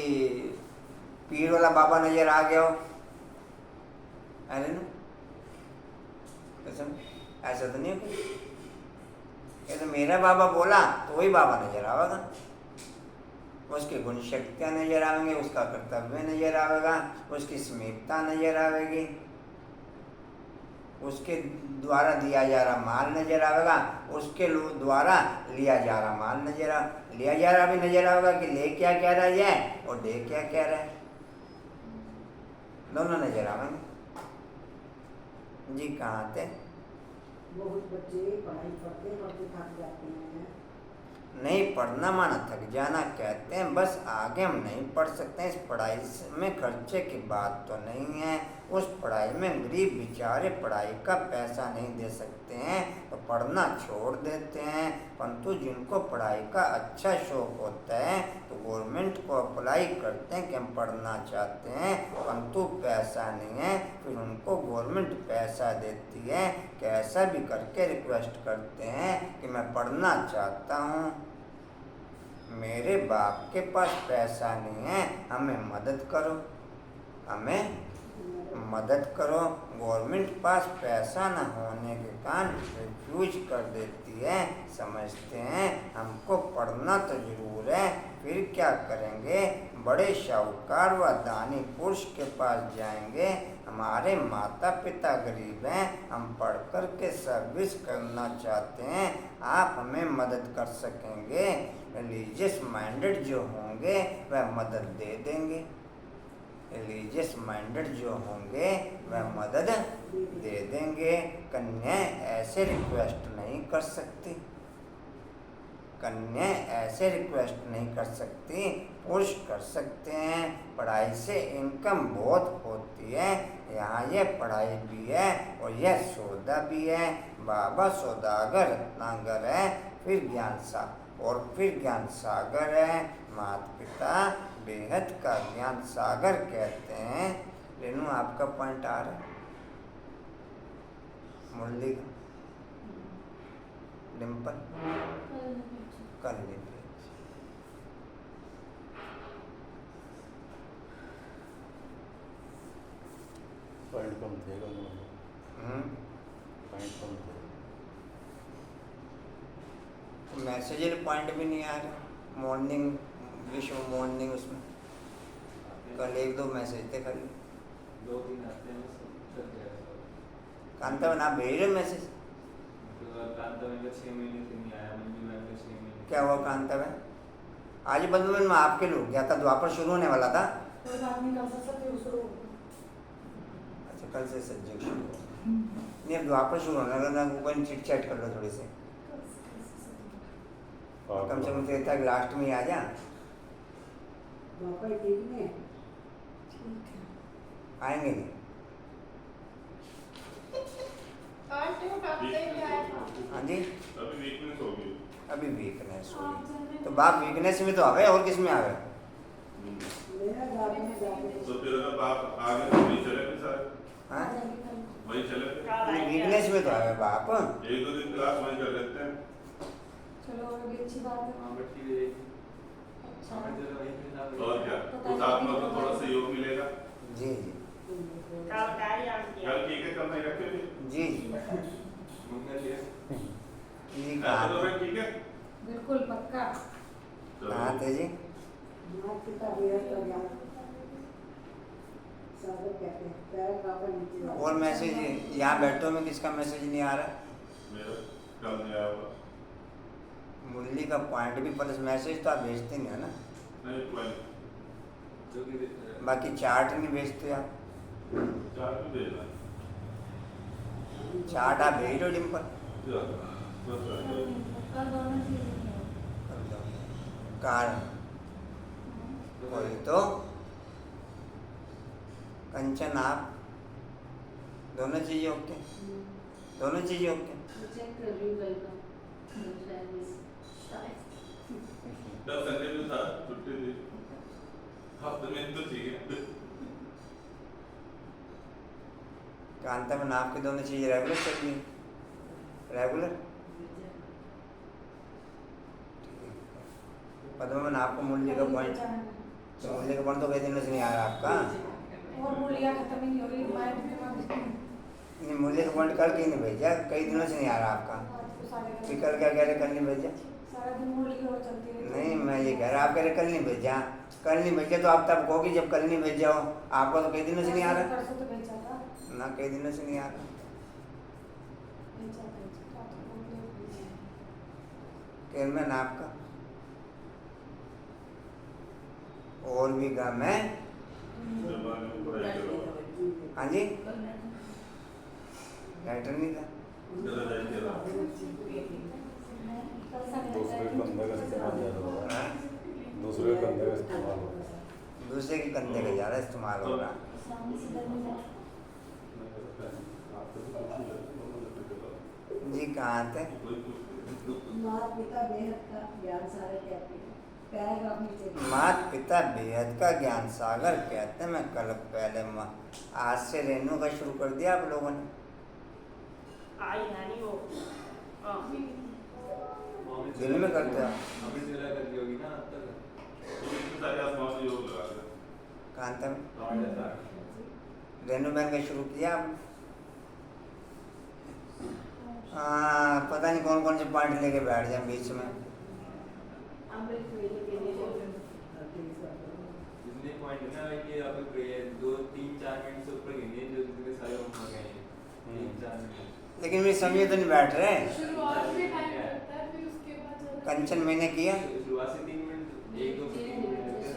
पीर वाला बाबा नजर आ गया हो, अरे ना ऐसा तो नहीं है कोई। ये तो मेरा बाबा बोला तो वही बाबा नजर आवेगा, उसकी गुण शक्तियाँ नजर आएंगे, उसका कर्तव्य नजर आएगा, उसकी समीपता नजर आएगी, उसके द्वारा दिया जा रहा माल नजर आएगा, उसके द्वारा लिया जा रहा माल लिया जा रहा भी नजर आएगा कि ले क्या कह रहा है और दे क्या कह रहा है, दोनों नजर आएंगे। जी कहाँ थे? बहुत बच्चे पढ़ाई पढ़ते पढ़ते थक जाते हैं। नहीं पढ़ना माना थक जाना कहते हैं, बस आगे हम नहीं पढ़ सकते हैं। इस पढ़ाई में खर्चे की बात तो नहीं है, उस पढ़ाई में गरीब बेचारे पढ़ाई का पैसा नहीं दे सकते हैं तो पढ़ना छोड़ देते हैं। परंतु जिनको पढ़ाई का अच्छा शौक होता है तो गवर्नमेंट को अप्लाई करते हैं कि हम पढ़ना चाहते हैं, परंतु पैसा नहीं है, फिर उनको गवर्नमेंट पैसा देती है। कैसा भी करके रिक्वेस्ट करते हैं कि मैं पढ़ना चाहता हूँ, मेरे बाप के पास पैसा नहीं है, हमें मदद करो, हमें मदद करो। गवर्नमेंट पास पैसा न होने के कारण रिफ्यूज कर देती है। समझते हैं हमको पढ़ना तो जरूर है, फिर क्या करेंगे? बड़े शाहूकार व दानी पुरुष के पास जाएंगे। हमारे माता पिता गरीब हैं, हम पढ़ कर के सर्विस करना चाहते हैं। आप हमें मदद कर सकेंगे? रिलीजियस माइंडेड जो होंगे वह मदद दे देंगे। रिलीजियस माइंडेड जो होंगे वह मदद दे देंगे। कन्या ऐसे रिक्वेस्ट नहीं कर सकती। कन्या ऐसे रिक्वेस्ट नहीं कर सकती, पुरुष कर सकते हैं। पढ़ाई से इनकम बहुत होती है। यहाँ यह पढ़ाई भी है और यह सौदा भी है। बाबा सौदागर रत्नागर है, फिर ज्ञान सागर है। माता पिता बेहद का ज्ञान सागर कहते हैं। रेनू आपका पॉइंट आ रहा है? मुरली का डिम्पल कर लीजिए। पॉइंट कम थे पॉइंट कम थे। मैसेज पॉइंट भी नहीं आ रहा। मॉर्निंग विश्व मॉर्निंग उसमें कल 1-2 मैसेज थे खाली। 2-3 आते हैं चल जाएगा। कांता में आप भेज रहे मैसेज? कांता में 6 महीने से नहीं आया। मंजू मैम का 6 महीने। क्या हुआ कांता में? आज बंधुमन में आपके लोग गया था, द्वापर शुरू होने वाला था। कोई बात नहीं, कल से सब शुरू हो। अच्छा कल से सब्जेक्ट शुरू हो। नहीं अब द्वापर शुरू होने वाला ना, कोई चिट चैट कर लो थोड़ी से। कम से कम कहता है लास्ट में ही आ जा। द्वापर ठीक है। आएंगे नहीं? हाँ जी अभी वीकनेस होगी। अभी वीकनेस होगी तो बाप वीकनेस में तो आवे, और किस में आवे? मेरा गाड़ी में जाके तो फिर अगर आप आगे तो वही चले फिर सारे हाँ वही चले। वीकनेस में तो आवे बाप। 1-2 दिन क्लास वहीं कर लेते हैं। चलो और भी अच्छी बात है। हाँ बट ठीक है। अच्छा हाँ चलो वहीं पे ना। और क्या उस आत्मा को थोड़ा सहयोग मिलेगा। जी जी चल ठीक है, कल नहीं रखे फिर। जी घूमने लिए। जी चलो कहाँ भाई ठीक है। बिल्कुल पक्का। कहाँ थे जी? माता पिता बेहद का ज्ञान सागर कहते हैं। पैराग्राफ का नीचे वाला। और मैसेज यहाँ बैठो में किसका मैसेज नहीं आ रहा? मेरा कल नहीं आया हुआ। मुरली का पॉइंट भी प्लस मैसेज तो आप भेजते नहीं है ना? नहीं कोई जो कि बाकी चार्ट नहीं भेजते आप। चार भी भेजना है। चार्ट आप भेज दो डिम्पल। कल दोनों चीजें हैं। कारण कोई तो कंचन आप दोनों चीजें ओके? दोनों चीजें ओके? चेक कर रही हूँ कल का। कल संडे में था, छुट्टी थी। हफ्ते में तो ठीक है। कांता में आपकी दोनों चीजें रेगुलर चल रही? रेगुलर? पद्मन आपको मूल्य का पॉइंट, तो मूल्य का पॉइंट तो कई दिनों से नहीं आ रहा आपका। और मूलियाँ खत्म ही नहीं हो रही। माइंड नहीं मूल्य का पॉइंट कल क्यों नहीं भेजा? कई दिनों से नहीं आ रहा आपका। फिर कल क्या कह रहे कल नहीं भेजा? सारा दिन मूली और चलती रहती है। नहीं मैं ये कह रहा आप कह रहे कल नहीं भेजा। कल नहीं भेजा तो आप तब कहोगे जब कल नहीं भेजा हो। आपका तो कई दिनों से नहीं आ रहा परसों तो भेजा था। ना, कई दिनों से नहीं आ रहा। भेजा तो बोल दो। केरमैन आपका और भी गम है। जबान में पढ़ाई करो। हाँ जी लेटर नहीं था। चलो जाइए जरा। दूसरे कंधे का इस्तेमाल ज़्यादा हो रहा हाँ? है। दूसरे कंधे का इस्तेमाल हो रहा है। दूसरे के कंधे का ज़्यादा इस्तेमाल हो रहा। जी कहाँ थे? माता पिता बेहद का ज्ञान सागर कहते हैं। पैराग्राफ नीचे। माता पिता बेहद का ज्ञान सागर कहते हैं। मैं कल पहले आज से रेनू का शुरू कर दिया आप लोगों ने। दिल में करते हो? अभी जिला कर दी होगी ना अब तक। तो इतने सारे आसमान में योग लगा दे। कांता में लौट जाता है। रेनू बहन का शुरू किया पता नहीं कौन कौन से पॉइंट लेके बैठ जाए बीच में। अमृत वेले के लिए जितने पॉइंट है ना ये आप 2-3-4 मिनट से ऊपर गिनिए जो जितने सारे होमवर्क हैं 3-4 मिनट। लेकिन मेरी समझे तो नहीं बैठ रहे। शुरुआत में टाइम लगता है फिर उसके बाद ज्यादा कंचन मैंने किया शुरुआत से 3 मिनट 1-2-3 मिनट लगते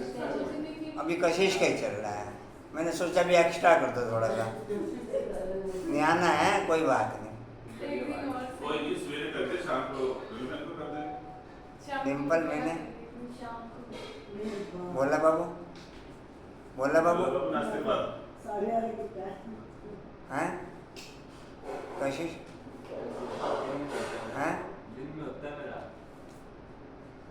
हैं। अभी कशिश का ही चल रहा है। मैंने सोचा भी एक्स्ट्रा कर दो थोड़ा सा, नियाना है कोई बात नहीं। एक दिन और कोई नहीं, सवेरे करते शाम को रिमेंबर को कर दे। शाम को डिम्पल मैंने शाम को बोला बाबू नाश्ते के बाद साढ़े 8 कितना हैं कशिश हैं दिन में होता है मेरा।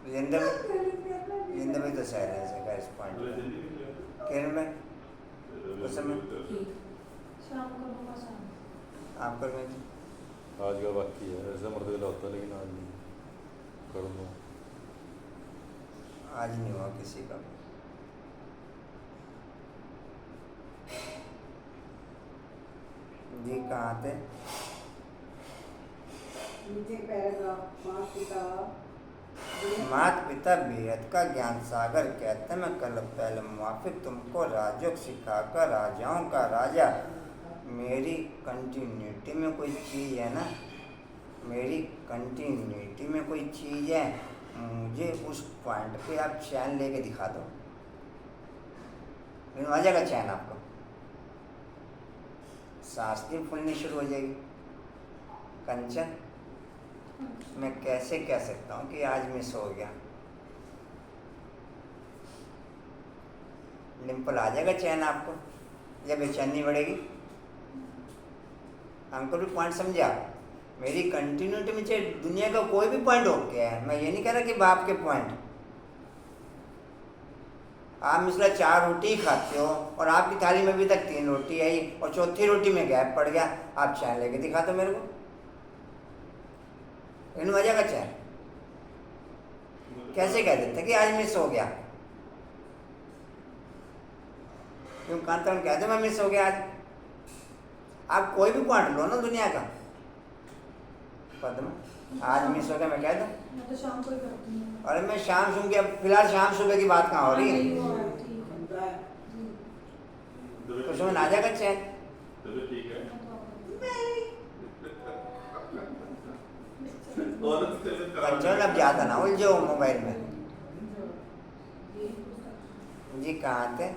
जिंदगी में तो शायद ऐसे का इस पॉइंट पूरे दिन निकले किरण में उस समय शाम को मम्मा शाम आपका में आज का बाकी है, ऐसा मर्द वेला होता है लेकिन आज नहीं कर दूँ। आज नहीं हुआ किसी का। जी कहाँ थे? नीचे पैराग्राफ माता पिता बेहद का ज्ञान सागर कहते मैं कल पहले मुआफिक तुमको राजयोग सिखाकर राजाओं का राजा। मेरी कंटिन्यूटी में कोई चीज़ है ना, मेरी कंटिन्यूटी में कोई चीज़ है, मुझे उस पॉइंट पे आप चैन लेके दिखा दो। लेकिन आ जाएगा चैन आपको, सांसें फूलनी शुरू हो जाएगी। कंचन मैं कैसे कह सकता हूँ कि आज मिस हो गया? डिम्पल आ जाएगा चैन आपको या बेचैनी बढ़ेगी? हमको भी पॉइंट समझा। मेरी कंटिन्यूटी में चाहे दुनिया का कोई भी पॉइंट हो गया है, मैं ये नहीं कह रहा कि बाप के पॉइंट। आप मिसला 4 रोटी खाते हो और आपकी थाली में अभी तक 3 रोटी आई और चौथी रोटी में गैप पड़ गया, आप चैन लेके दिखा दो मेरे को। इन वजह का चैन कैसे कह देते कि आज मिस हो गया? क्यों कांतन कह दो मैं मिस हो गया आज। आप कोई भी पॉइंट लो ना दुनिया का, पद्म आज मिस हो गया मैं कह दूं? मैं तो शाम को ही करती हूँ। अरे मैं शाम सुन के, फिलहाल शाम सुबह की बात कहाँ हो रही है? तो समझ आ जाएगा चैन। तो ठीक है और कंचन अब ज़्यादा ना उलझो मोबाइल में। जी कहाँ थे?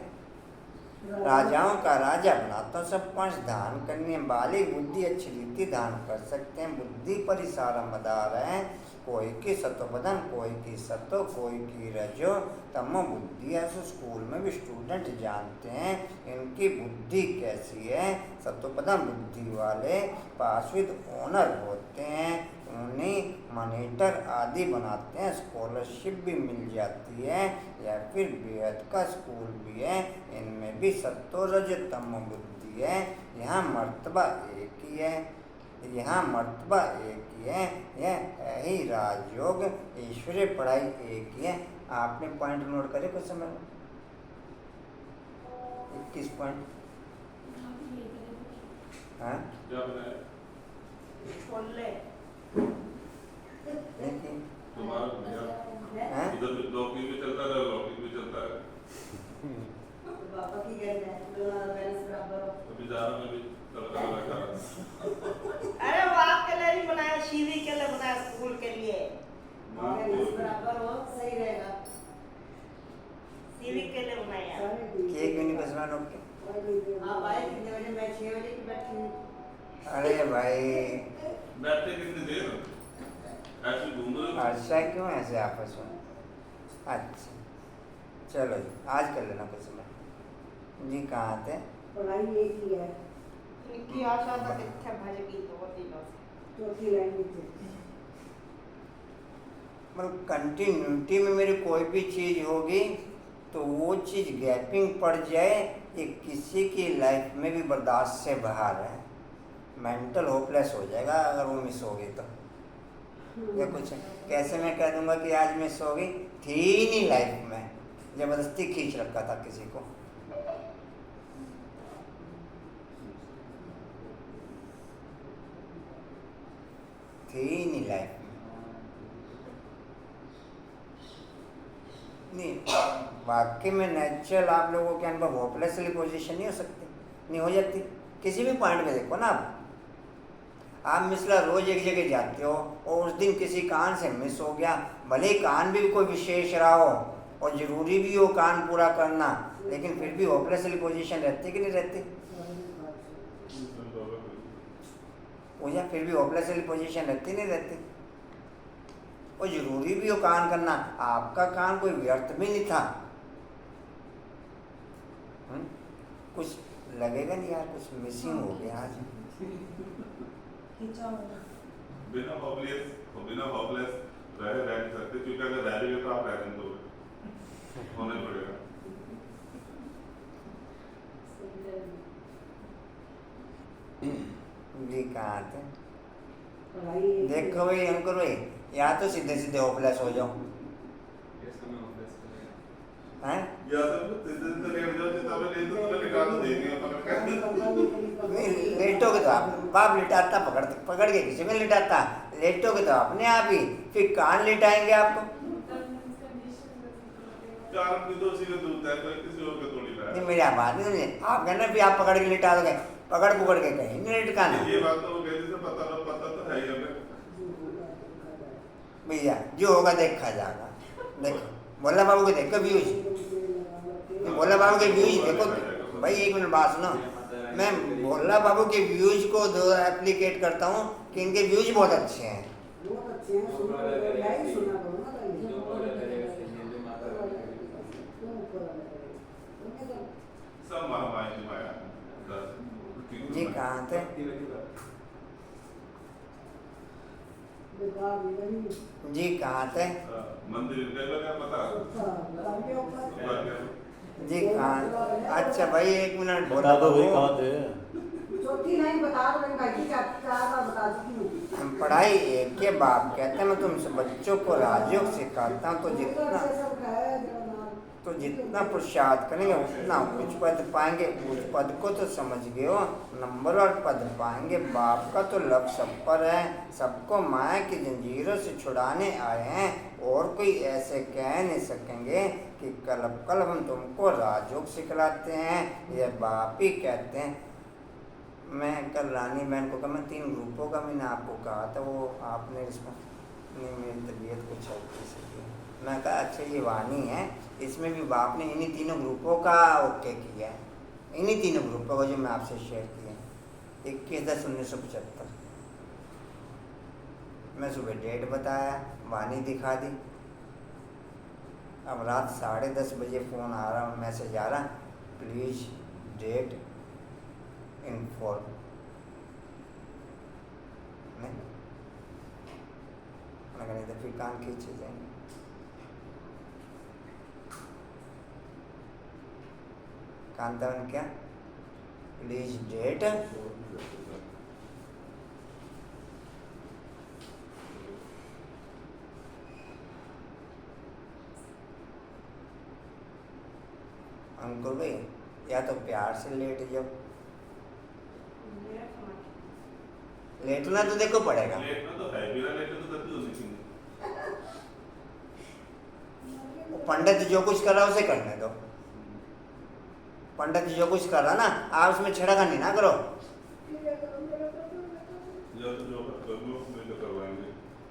राजाओं का राजा बनाता सब 5 दान करनी है, बालिक बुद्धि अच्छी रीति दान कर सकते हैं, बुद्धि पर ही सारा मदार है। कोई की सतोपदन, कोई की सतो, कोई की रजो तमो बुद्धि। ऐसे स्कूल में भी स्टूडेंट जानते हैं इनकी बुद्धि कैसी है। सतोपदन बुद्धि वाले पासविद ओनर होते हैं, उन्हें मॉनिटर आदि बनाते हैं, स्कॉलरशिप भी मिल जाती है, या फिर बेहद का स्कूल भी है, इनमें भी सत्तो रज तम बुद्धि है। यहाँ मर्तबा एक ही है, यहाँ मर्तबा एक ही है, यह है ही राजयोग, ईश्वरीय पढ़ाई एक ही है। आपने पॉइंट नोट करे कुछ समय 21 पॉइंट? हाँ क्या बनाया देखिए तुम्हारा भैया हाँ? इधर भी लॉकिंग भी चलता है, लॉकिंग भी चलता है। पापा की कहना है दोनों बैलेंस बराबर हो। अभी जा रहा मैं भी रखा अरे वो आपके लिए नहीं बनाया, शीवी के लिए बनाया, स्कूल के लिए। बैलेंस बराबर हो सही रहेगा। शीवी के लिए बनाया। केक भी नहीं बचना लोग के। आप आए कितने बजे? मैं 6 बजे की बैठी हूँ। अरे भाई बैठते कितनी देर ऐसे घूम रहे हो? अच्छा क्यों ऐसे आपस में? अच्छा चलो जी आज कर लेना कुछ समय। जी कहाँ थे? पढ़ाई एक ही है, इनकी आशा तक इच्छा भजगी 2 दिनों से। चौथी लाइन नीचे। मतलब कंटिन्यूटी में मेरी कोई भी चीज़ होगी तो वो चीज़ गैपिंग पड़ जाए, ये किसी की लाइफ में भी बर्दाश्त से बाहर है। मेंटल होपलेस हो जाएगा अगर वो मिस होगी तो। या कुछ कैसे मैं कह दूंगा कि आज मिस होगी? थी नहीं लाइफ में, ज़बरदस्ती खींच रखा था किसी को। वाकई में नेचुरल आप लोगों के अनुभव होपलेसली पोजीशन नहीं हो सकती, नहीं हो जाती। किसी भी पॉइंट में देखो ना आप मिसला रोज एक जगह जाते हो और उस दिन किसी कान से मिस हो गया, भले ही कान भी कोई विशेष रहा हो और ज़रूरी भी हो कान पूरा करना, लेकिन फिर भी होपलेसली पोजीशन रहती कि नहीं रहती? पूजा फिर भी होपलेसली पोजीशन रहती नहीं रहती? और ज़रूरी भी हो कान करना, आपका कान कोई व्यर्थ भी नहीं था। कुछ लगेगा नहीं यार, कुछ मिसिंग हो गया आज। बिना हॉपलेस रह नहीं सकते, क्योंकि अगर रह भी तो आप रह तो होना ही पड़ेगा। जी कहाँ थे? पढ़ाई देखो भाई अंकुर भाई, या तो सीधे सीधे होपलेस हो जाओ, हैं? या तो सीधे लेट जाओ, जितना में ले तो निकाल दो देंगे अपन। नहीं लेटोगे तो आप लिटाता पकड़ के किसी में लिटाता, लेटोगे तो अपने आप ही, फिर कान लिटाएंगे आपको। कारण भी तो सीधे दूध है, कोई किसी और के थोड़ी रहा नहीं मेरी बात नहीं समझे आप, कहना फिर आप पकड़ के लिटा दोगे, पकड़ के कहीं नहीं लिटकाना। ये बात तो वो कहती से पता तो है ही हमें। भैया जो होगा देखा जाएगा। देखो भोला बाबू के देखो व्यूज, भोला बाबू के व्यूज देखो भाई, एक मिनट बात सुनो, मैं भोला बाबू के व्यूज को दो एप्लीकेट करता हूँ कि इनके व्यूज बहुत अच्छे हैं। बहुत अच्छे हैं, मैं ही सुना करूँगा सब महामाया की माया। जी कहाँ थे? जी कहाँ थे? मंदिर का पता जी कहाँ? अच्छा भाई एक मिनट बता दो भाई कहाँ थे? चौथी लाइन बता दो, मैंने भाई चार बार बता चुकी हूँ। हम पढ़ाई एक के बाप कहते हैं, मैं तुमसे बच्चों को राजयोग सिखाता हूँ, तो जितना पुरुषार्थ करेंगे उतना उच्च पद पाएंगे। उच्च पद को तो समझ गए हो, नंबरवार पद पाएंगे। बाप का तो लक्ष्य सब पर है, सबको माया की जंजीरों से छुड़ाने आए हैं, और कोई ऐसे कह नहीं सकेंगे कि कल हम तुमको राजयोग सिखलाते हैं, यह बाप ही कहते हैं। मैं कल रानी बहन को कहा, मैं 3 ग्रुपों का मैंने आपको कहा था, वो आपने इसमें नहीं, मेरी तबीयत कुछ अच्छी से की। मैं कहा अच्छा ये वाणी है, इसमें भी बाप ने इन्हीं 3 ग्रुपों का ओके किया है, इन्हीं 3 ग्रुपों का जो मैं आपसे शेयर किया। 21/10/1975 मैं सुबह डेट बताया, वाणी दिखा दी। अब रात 10:30 बजे फ़ोन आ रहा, मैसेज आ रहा, प्लीज़ डेट इन्फॉर्म। नहीं तो फिर कान खींचे जाएंगे। कांतावन क्या? प्लीज डेट अंकुर भाई, या तो प्यार से लेट जाओ, लेटना तो देखो पड़ेगा। लेटना तो है, बिना लेटना तो करते हो सीखेंगे। पंडित जो कुछ कर रहा है उसे करने दो। पंडित जो कुछ कर रहा ना, आप उसमें छेड़खानी ना करो।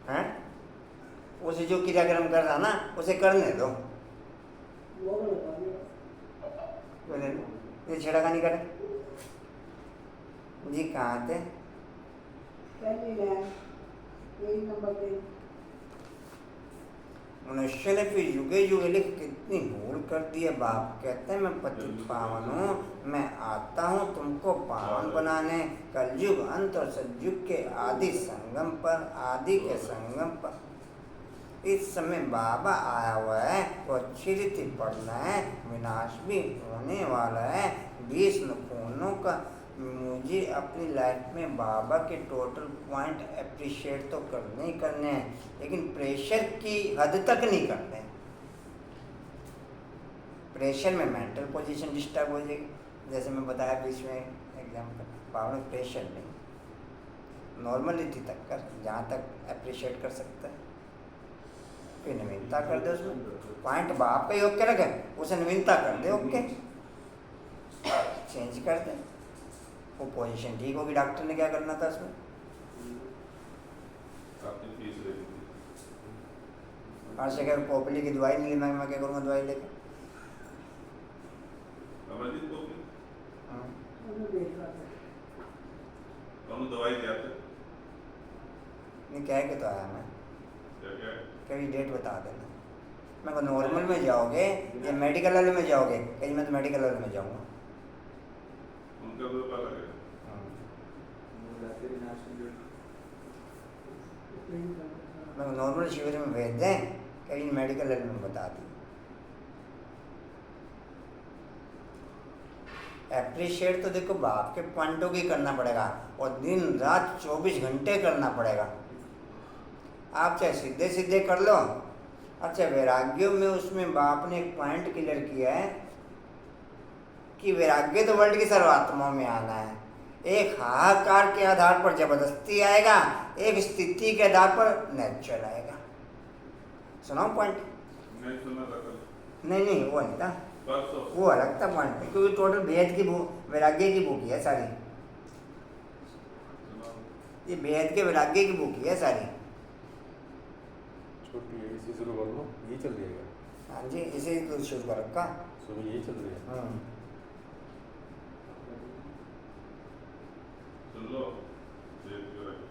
हैं? उसे जो क्रियाक्रम कर रहा ना उसे करने दो, ये छेड़खानी करे। जी कहाँ थे? मनुष्य ने फिर युगे युगे लिख कितनी भूल कर दी है। बाप कहते हैं मैं पतित पावन हूँ, मैं आता हूँ तुमको पावन बनाने। कलयुग अंत और सतयुग के आदि संगम पर, आदि के संगम पर इस समय बाबा आया हुआ है, वो अच्छी रीति पढ़ना है, विनाश भी होने वाला है। 20 खूनों का मुझे अपनी लाइफ में बाबा के टोटल पॉइंट अप्रिशिएट तो करने ही करने हैं, लेकिन प्रेशर की हद तक नहीं करने। प्रेशर में मेंटल पोजीशन डिस्टर्ब हो जाएगी, जैसे मैं बताया बीच में एग्जाम्पल। बाबा ने प्रेशर नहीं, नॉर्मलिटी तक कर, जहाँ तक अप्रिशिएट कर सकता है। फिर नवीनता कर दे उसमें, पॉइंट बाप का ही ओके रखे, उसे नवीनता कर दे, ओके चेंज कर दे, वो पोजीशन ठीक होगी। डॉक्टर ने क्या करना था उसमें? आपकी फीस लेनी थी। हर जगह पोपली की दवाई नहीं ली, मैं क्या करूँगा दवाई लेकर? अमरजीत को भी हाँ। उन्हें देख रहा था। उन्होंने दवाई दिया था। नहीं कह के तो आया मैं, क्या क्या है? कभी डेट बता देना। मैं को नॉर्मल में जाओगे या मेडिकल वाले में जाओगे? कहीं मैं तो मेडिकल वाले में जाऊँगा। उनका तो पता लगेगा। मैं नॉर्मल शिविर में भेज दें, कहीं मेडिकल वाले में बता दी। एप्रिशिएट तो देखो बाप के पॉइंटों की करना पड़ेगा, और दिन रात 24 घंटे करना पड़ेगा। आप चाहे सीधे सीधे कर लो। अच्छा, वैराग्यों में उसमें बाप ने एक पॉइंट क्लियर किया है कि वैराग्य तो वर्ल्ड की सर्वात्माओं में आना है। एक हाहाकार के आधार पर जबरदस्ती आएगा, एक स्थिति के आधार पर नेचुरल आएगा। सुनाओ पॉइंट? नहीं सुना था कल। नहीं वो नहीं था, परसों। वो अलग था पॉइंट, क्योंकि टोटल भेद की बुक, वैराग्य की बुक है सारी। सुना। ये भेद के वैराग्य की बुक है सारी। छोटी है, इसी शुरू कर लो, यही चल रही है। हाँ जी, इसे तो शुरू कर रखा। सुबह यही चल रही है। सुन लो। देख के रखो।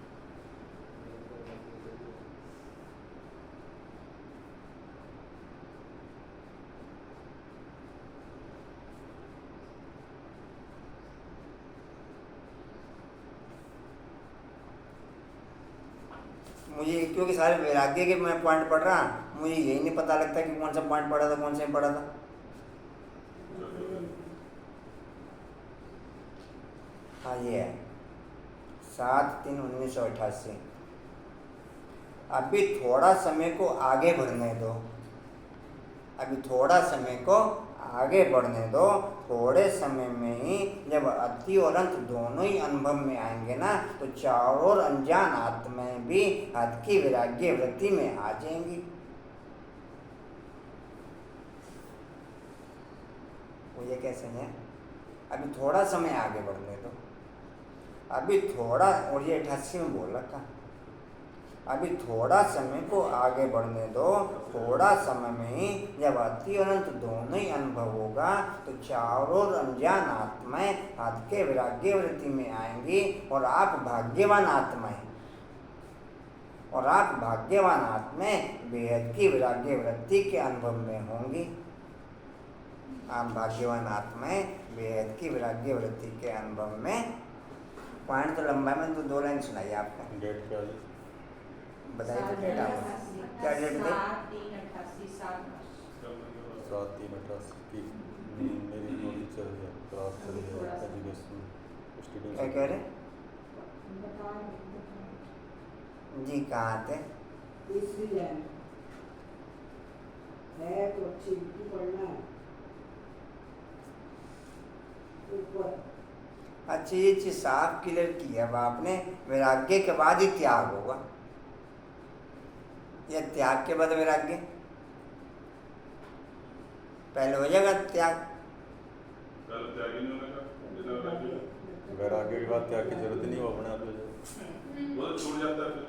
मुझे क्योंकि सारे वैराग्य के मैं पॉइंट पढ़ रहा, मुझे यही नहीं पता लगता कि कौन सा पॉइंट पढ़ा था, कौन सा नहीं पढ़ा था। हाँ ये है 7/3/1988। अभी थोड़ा समय को आगे बढ़ने दो, अभी थोड़ा समय को आगे बढ़ने दो। थोड़े समय में ही जब अति और अंत दोनों ही अनुभव में आएंगे ना, तो चारों ओर अनजान आत्माएं भी हद की वैराग्य वृत्ति में आ जाएंगी। वो ये कैसे है? अभी थोड़ा समय आगे बढ़ने दो, अभी थोड़ा, और ये 88 में बोल रखा, अभी थोड़ा समय को आगे बढ़ने दो। थोड़ा समय में ही जब अति और अनंत दोनों ही अनुभव होगा, तो चारों अनजान आत्माएं हद के वैराग्य वृत्ति में आएंगी, और आप भाग्यवान आत्माएं, और आप भाग्यवान आत्माएं बेहद की वैराग्य वृत्ति के अनुभव में होंगी। आप भाग्यवान आत्माएं बेहद की वैराग्य वृत्ति के अनुभव में। पॉइंट तो लंबा में तो 2 लाइन सुनाई आपने। डेट क्या है? बताइए तो डेट आपको क्या डेट थे? 7/3/88 की मेरी नॉलेज चल रही है, क्लास चल रही है, एजुकेशन क्या स्टूडेंट। कह रहे जी? कहाँ थे? तीसरी लाइन है तो अच्छी इनकी पढ़ना है ऊपर। अच्छा, ये चीज साफ क्लियर की है आपने, वैराग्य के बाद ही त्याग होगा, या त्याग के बाद वैराग्य? पहले हो जाएगा त्याग। कल त्याग ही नहीं होने का, बिना वैराग्य के। वैराग्य के बाद त्याग की जरूरत ही नहीं, वो अपने आप हो जाएगा। वो तो छूट जाता है फिर।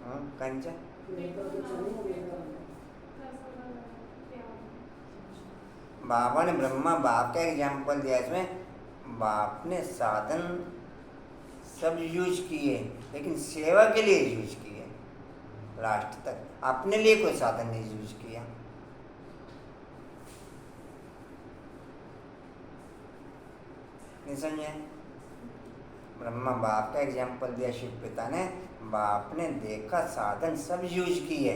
हाँ कंचा बाबा ने ब्रह्मा बाप का एग्जाम्पल दिया इसमें। बाप ने साधन सब यूज किए, लेकिन सेवा के लिए यूज किए लास्ट तक, अपने लिए कोई साधन नहीं यूज किया। नहीं समझे? ब्रह्मा बाप का एग्जाम्पल दिया शिव पिता ने। बाप ने देखा साधन सब यूज किए,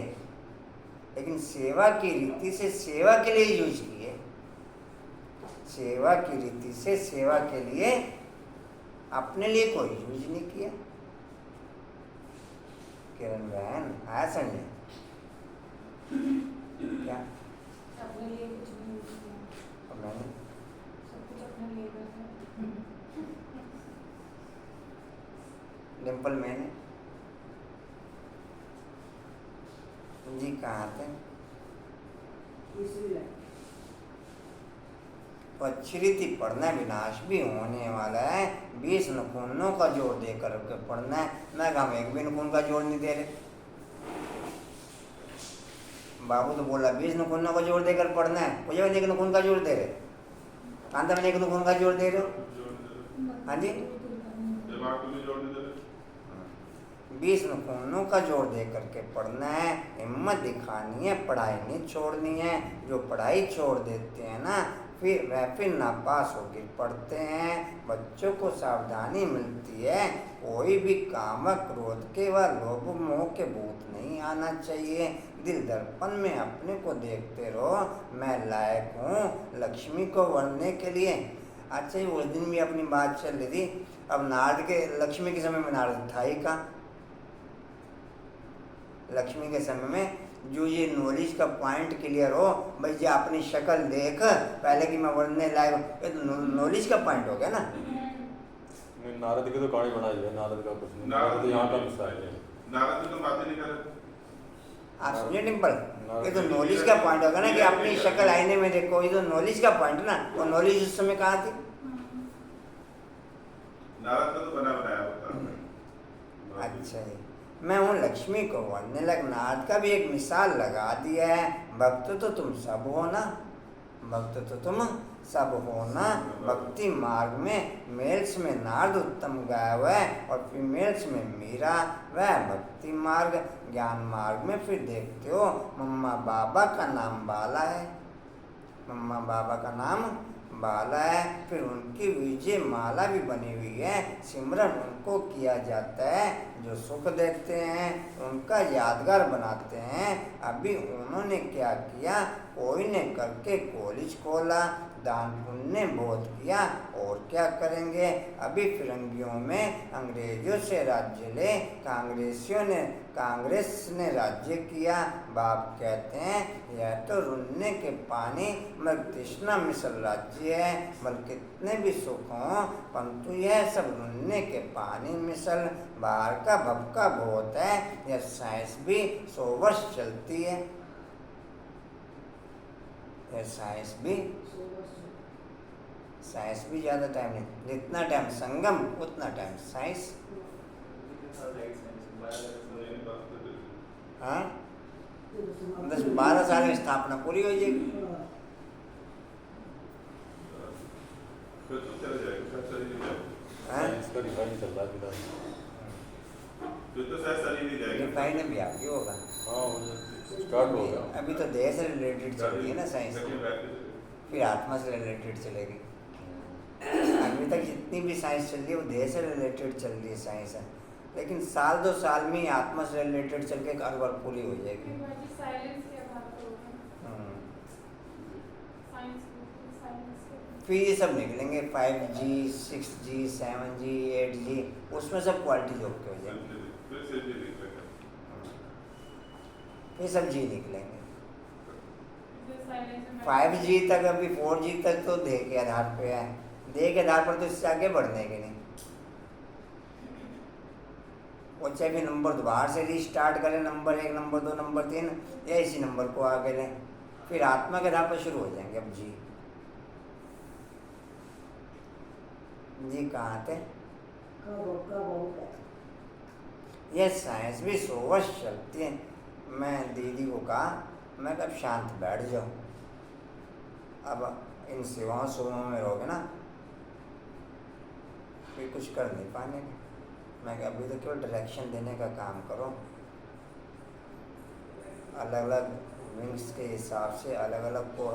लेकिन सेवा की रीति से सेवा के लिए यूज किए। सेवा की रीति से सेवा के लिए, अपने लिए कोई यूज नहीं किया। किरण बहन आया समझे क्या? अपने लिए कुछ नहीं किया, अब मैंने सब कुछ अपने लिए करते हैं। डिम्पल मैंने जी कहाँ थे? तीसरी लाइन। पच्छ्रिति पढ़ना विनाश भी होने वाला है, 20 नुकुन्नों का जोड़ देकर के पढ़ना है। मैं कहा हम एक भी नुकुन का जोड़ नहीं दे रहे। बाबू तो बोला 20 नुकुन्नों का जोड़ देकर पढ़ना है, मुझे एक नुकुन का जोड़ दे रहे। कांता मैंने एक नुकुन का जोड़ दे रहे हो। हाँ जी, 20 नुकुन्नों का जोड़ दे करके पढ़ना है। हिम्मत दिखानी है, पढ़ाई नहीं छोड़नी है। जो पढ़ाई छोड़ देते हैं ना, फिर नापास होकर पढ़ते हैं। बच्चों को सावधानी मिलती है, कोई भी कामक क्रोध के व लोभ मोह के भूत नहीं आना चाहिए। दिल दर्पण में अपने को देखते रहो, मैं लायक हूँ लक्ष्मी को वरने के लिए। अच्छा, उस दिन भी अपनी बात चल रही थी। अब नारद के लक्ष्मी के समय में नारद था ही कहाँ? लक्ष्मी के समय में जो ये नॉलेज का पॉइंट क्लियर हो, भाई जी अपनी शक्ल देख पहले कि मैं वरने लायक, ये तो नॉलेज का पॉइंट हो गया ना। नारद की तो कहानी बनाई है, नारद का कुछ नहीं, नारद तो यहाँ का हिस्सा है। नारद की तो बातें नहीं कर रहे। आप समझे डिम्पल, ये तो नॉलेज का पॉइंट होगा ना कि अपनी शक्ल आईने में देखो, ये तो नॉलेज का पॉइंट ना। और नॉलेज उस समय कहाँ थी? नारद का तो बना बनाया होता है। अच्छा जी, मैं हूँ लक्ष्मी को वरने लग। नारद का भी एक मिसाल लगा दिया है। भक्त तो तुम सब हो ना, भक्त तो तुम सब हो ना। भक्ति मार्ग में मेल्स में नारद उत्तम गाया हुआ है, और फीमेल्स में मीरा, वह भक्ति मार्ग। ज्ञान मार्ग में फिर देखते हो मम्मा बाबा का नाम बाला है, मम्मा बाबा का नाम बाला है। फिर उनकी विजय माला भी बनी हुई है। सिमरन उनको किया जाता है जो सुख देते हैं, उनका यादगार बनाते हैं। अभी उन्होंने क्या किया, कोई ने करके कॉलेज खोला, दान पुण्य बहुत किया, और क्या करेंगे। अभी फिरंगियों में अंग्रेजों से राज्य ले, कांग्रेस ने राज्य किया। बाप कहते हैं यह तो रुन्ने के पानी मर तृष्णा मिसल राज्य है। बल कितने भी सुख हों, परंतु यह सब रुन्ने के पानी मिसल। बाहर का भपका बहुत है, यह साइंस भी 100 वर्ष चलती है। यह साइंस भी ज़्यादा टाइम नहीं, जितना टाइम संगम उतना टाइम साइंस। हाँ, 10-12 साल में स्थापना पूरी हो जाएगी। फिर तो चल जाएगा, सही नहीं जाएगा। हाँ, इसका रिफाइन चल रहा है फिलहाल। फिर तो शायद सही नहीं जाएगा। रिफाइन भी आगे होगा। हाँ, स्टार्ट हो गया। अभी तो देह से रिलेटेड चल रही है ना साइंस, फिर आत्मा से रिलेटेड चलेगी। अभी तक जितनी भी साइंस चल रही है वो देह से रिलेटेड चल रही है साइंस है, लेकिन 1-2 साल में ही आत्मा से रिलेटेड चल के हर बार पूरी हो जाएगी। फिर ये सब निकलेंगे 5G, 6G, 7G, 8G, उसमें सब क्वालिटी जॉब के हो जाएंगे। ये सब जी निकलेंगे। 5G तक, अभी 4G तक तो देह के आधार पे है। देह के आधार पर तो इससे आगे बढ़ने के नहीं। वो चाहे भी नंबर दोबारा से रीस्टार्ट करें, नंबर 1, नंबर 2, नंबर 3, या इसी नंबर को आगे लें, फिर आत्मा के आधार पर शुरू हो जाएंगे। अब जी कहाँ थे? यह साइंस भी 100 वर्ष चलती है। मैं दीदी को कहा, मैं कब शांत बैठ जाओ, अब इन सेवाओं सुबह में रहोगे ना फिर कुछ कर नहीं पाने। मैं कहा अभी तो केवल डायरेक्शन देने का काम करो, अलग अलग विंग्स के हिसाब से अलग अलग को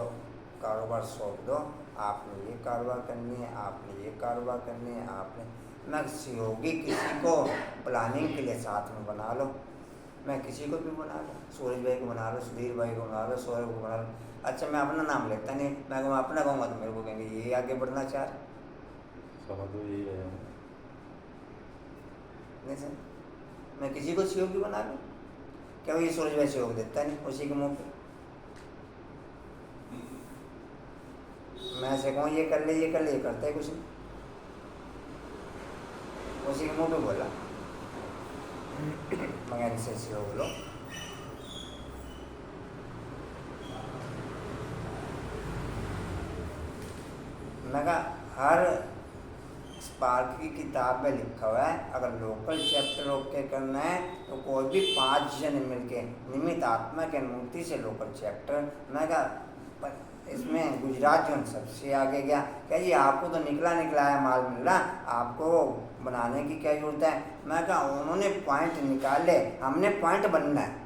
कारोबार सौंप दो। आपने ये कारोबार करनी है, आपने ये कारोबार करनी है, आपने। मैं सहयोगी किसी को प्लानिंग के लिए साथ में बना लो, मैं किसी को भी बना लो, सूरज भाई को बना लो, सुधीर भाई को बना लो, सौरभ को बना लो। अच्छा, मैं अपना नाम लेता नहीं, मैं अपना कहूँगा तो मेरे को कहेंगे ये आगे बढ़ना चाह रहे। समझ तो यही है नहीं सर, मैं किसी को सहयोगी बना लूँ, क्या वो ये सूरज भाई सहयोग देता नहीं उसी के मुँह पे। मैं ऐसे कहूँ ये कर ले, ये कर ले, ये करता है कुछ नहीं, उसी के मुँह पे बोला। मगर इनसे सहयोग लो, मैं कहा हर स्पार्क की किताब में लिखा हुआ है अगर लोकल चैप्टर ओके करना है तो कोई भी 5 जन मिलके निमित्त आत्मा के अनुभूति से लोकल चैप्टर। मैं कहा पर इसमें गुजरात जो सबसे आगे गया, क्या जी आपको तो निकला है माल मिल रहा, आपको बनाने की क्या जरूरत है। मैं कहा उन्होंने पॉइंट निकाले, हमने पॉइंट बनना है।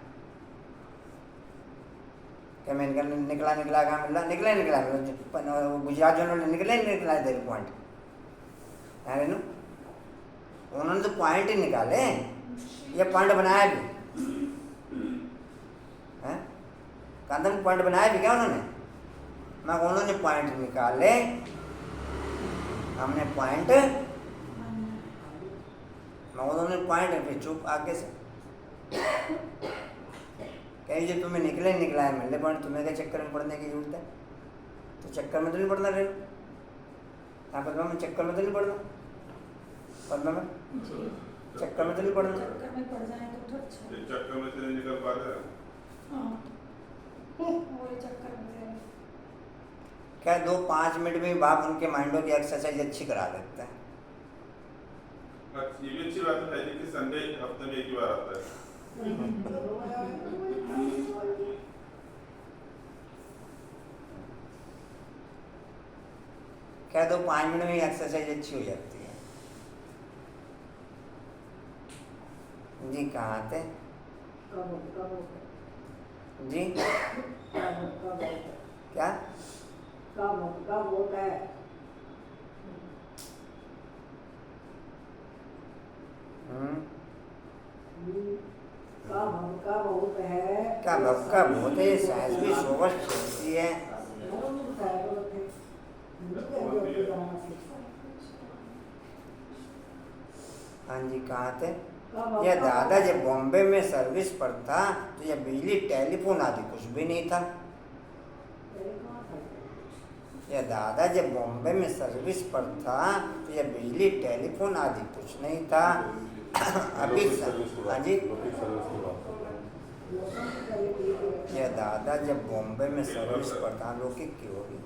क्या मैं निकला कहाँ मिल रहा, निकला गुजरात जो निकला है तेरे पॉइंट है नु? उन्होंने तो पॉइंट ही निकाले, ये पॉइंट बनाया भी है, कांतन पॉइंट बनाया भी क्या उन्होंने। मैं उन्होंने पॉइंट निकाले, हमने पॉइंट, मैं उन्होंने पॉइंट फिर चुप आगे से कहीं जो तुम्हें निकला है मिलने पॉइंट, तुम्हें क्या चक्कर में पड़ने की जरूरत है। तो चक्कर में तो नहीं पड़ना रहे यहाँ पर, मैं चक्कर में तो नहीं पड़ना, पढ़ना में चक्कर में तो नहीं पड़ना। चक्कर में पड़ जाए तो अच्छा। ये चक्कर में से नहीं निकल पा रहे। हाँ वो चक्कर में से क्या 2-5 मिनट में बाप उनके माइंडों की एक्सरसाइज अच्छी करा देता है। ये भी अच्छी बात है कि संडे हफ्ते में एक ही बार आता है। क्या 2-5 मिनट में एक्सरसाइज अच्छी हो जाती है। जी कहाँ थे जी, क्या कब होता है। कब होता है, कब होते हैं, साइंस भी सोच चलती है। हाँ जी कहाँ थे। ये दादा जब बॉम्बे में सर्विस पर था तो ये बिजली टेलीफोन आदि कुछ भी नहीं था। ये दादा जब बॉम्बे में सर्विस पर था तो ये बिजली टेलीफोन आदि कुछ नहीं था। अभी हाँ जी, ये दादा जब बॉम्बे में सर्विस पर था, लौकिक की होगी,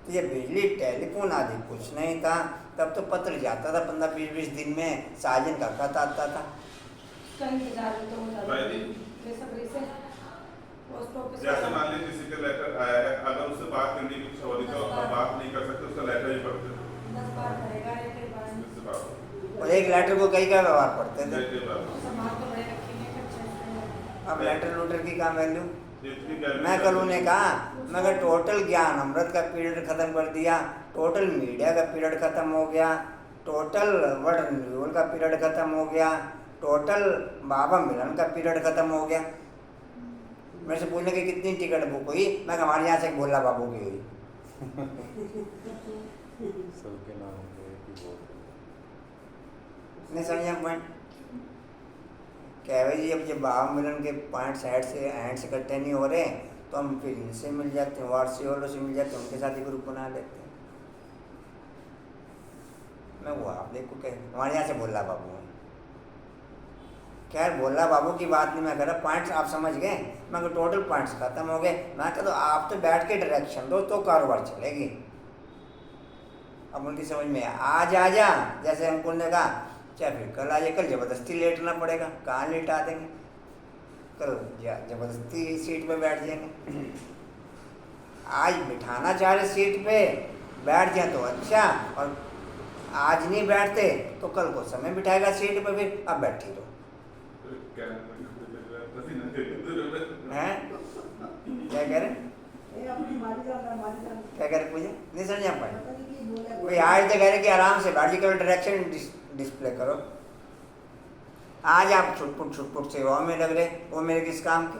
तो ये बिजली टेलीफोन आदि कुछ नहीं था। तब तो पत्र जाता था 15-20 दिन में, साजन का खत आता था। जैसे मान लीजिए किसी का लेटर आया है, अगर उससे बात करने की इच्छा हो रही तो आप बात नहीं कर सकते, उसका लेटर ही पढ़ते। और एक लेटर को कई का व्यवहार पड़ते थे। अब लेटर लूटर की क्या वैल्यू। मैं कल उन्हें कहा, मगर टोटल ज्ञान अमृत का पीरियड खत्म कर दिया, टोटल मीडिया का पीरियड खत्म हो गया, टोटल वर्ड रिन्यूअल का पीरियड खत्म हो गया, टोटल बाबा मिलन का पीरियड खत्म हो गया। मेरे से पूछने की कितनी टिकट बुक हुई, मैं हमारे यहाँ से एक भोला बाबू की हुई। सबके नाम नहीं समझा पॉइंट। कह भाई जी अब जब बाबा मिलन के पॉइंट साइड से एंड से इकट्ठे नहीं हो रहे तो हम फिर इनसे मिल जाते हैं, वार्सी वालों से मिल जाते हैं, उनके साथ ही ग्रुप बना लेते हैं। मैं वो आप देखो कह हमारे यहाँ से बोला बाबू है। खैर बोला बाबू की बात नहीं मैं कर रहा, पॉइंट्स आप समझ गए, मगर टोटल पॉइंट्स खत्म हो गए। मैं कह दो आप तो बैठ के डायरेक्शन दो तो कारोबार चलेगी। अब उनकी समझ में आज आ जा, जैसे अंकुल ने कहा चाहे फिर कल आ जाए, कल ज़बरदस्ती लेटना पड़ेगा, कहाँ लेटा देंगे, कल ज़बरदस्ती सीट पे बैठ जाएंगे। आज बिठाना चाह रहे सीट पे बैठ जाए तो अच्छा, और आज नहीं बैठते तो कल को समय बिठाएगा सीट पे, फिर अब बैठी दो हैं। क्या कह रहे क्या कह रहे पूजा नहीं समझ पाए। कोई आज तो कह रहे कि आराम से बैठ केवल डायरेक्शन डिस्प्ले करो। आज आप छुटपुट सेवाओं में लग रहे, वो मेरे किस काम के।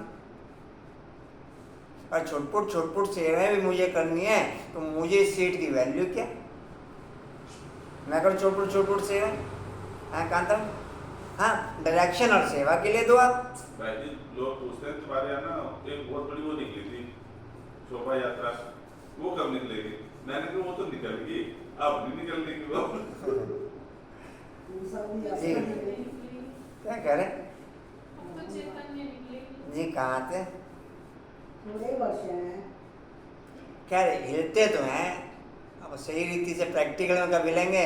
और छुटपुट सेवाएं भी मुझे करनी है तो मुझे इस सीट की वैल्यू क्या। मैं करूँ छुटपुट सेवा, हाँ कांता, हाँ डायरेक्शन और सेवा के लिए दो आप। लोग पूछते हैं तुम्हारे यहाँ ना एक बहुत बड़ी वो निकली थी शोभा यात्रा, वो कब निकलेगी। मैंने कहा वो तो निकल गई, अब नहीं निकलने की वो। जी क्या कह रहे तो चैतन्य निकलेगी जी, कहाँ थे। थोड़े वर्ष हैं। क्या हिलते तो हैं सही रीति से प्रैक्टिकल में कब मिलेंगे?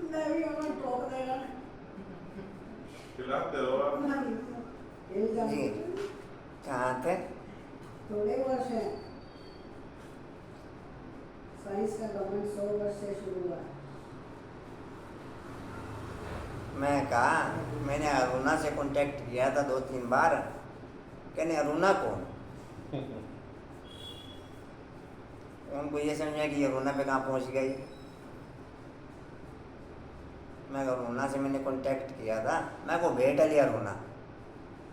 नहीं हमें टोक देगा खिलाते रहो आप। इल्जाम जी कहाँ थे? थोड़े वर्ष हैं साइंस का गवर्नमेंट 100 वर्ष से शुरू हुआ है। मैं कहा मैंने अरुणा से कांटेक्ट किया था 2-3 बार, कहने अरुणा कौन? उनको ये समझा कि अरुणा पे कहाँ पहुँच गई। मैं अरुणा से मैंने कांटेक्ट किया था, मैं को भेट लिया अरुणा,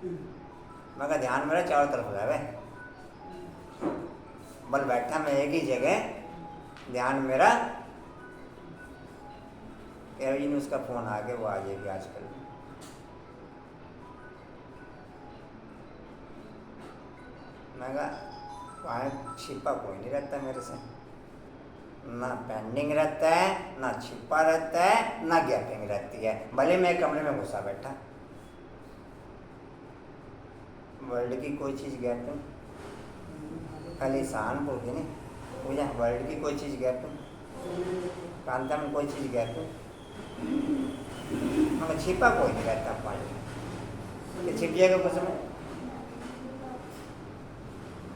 मैं कहा ध्यान मेरा चारों तरफ रहे, बल बैठा मैं एक ही जगह, ध्यान मेरा केविन उसका फोन आ गया, वो आ जाएगी आजकल। मैं कहा वहाँ छिपा कोई नहीं रहता मेरे से, ना पेंडिंग रहता है, ना छिपा रहता है, ना गैपिंग रहती है, भले मैं कमरे में घुसा बैठा। वर्ल्ड की कोई चीज़ गैपिंग खाली सहारनपुर की नहीं पूजा, वर्ल्ड की कोई चीज़ गैपिंग, कांता में कोई चीज़ गैपिंग, मगर छिपा कोई नहीं रहता पानी, ये छिप जाएगा कुछ समय।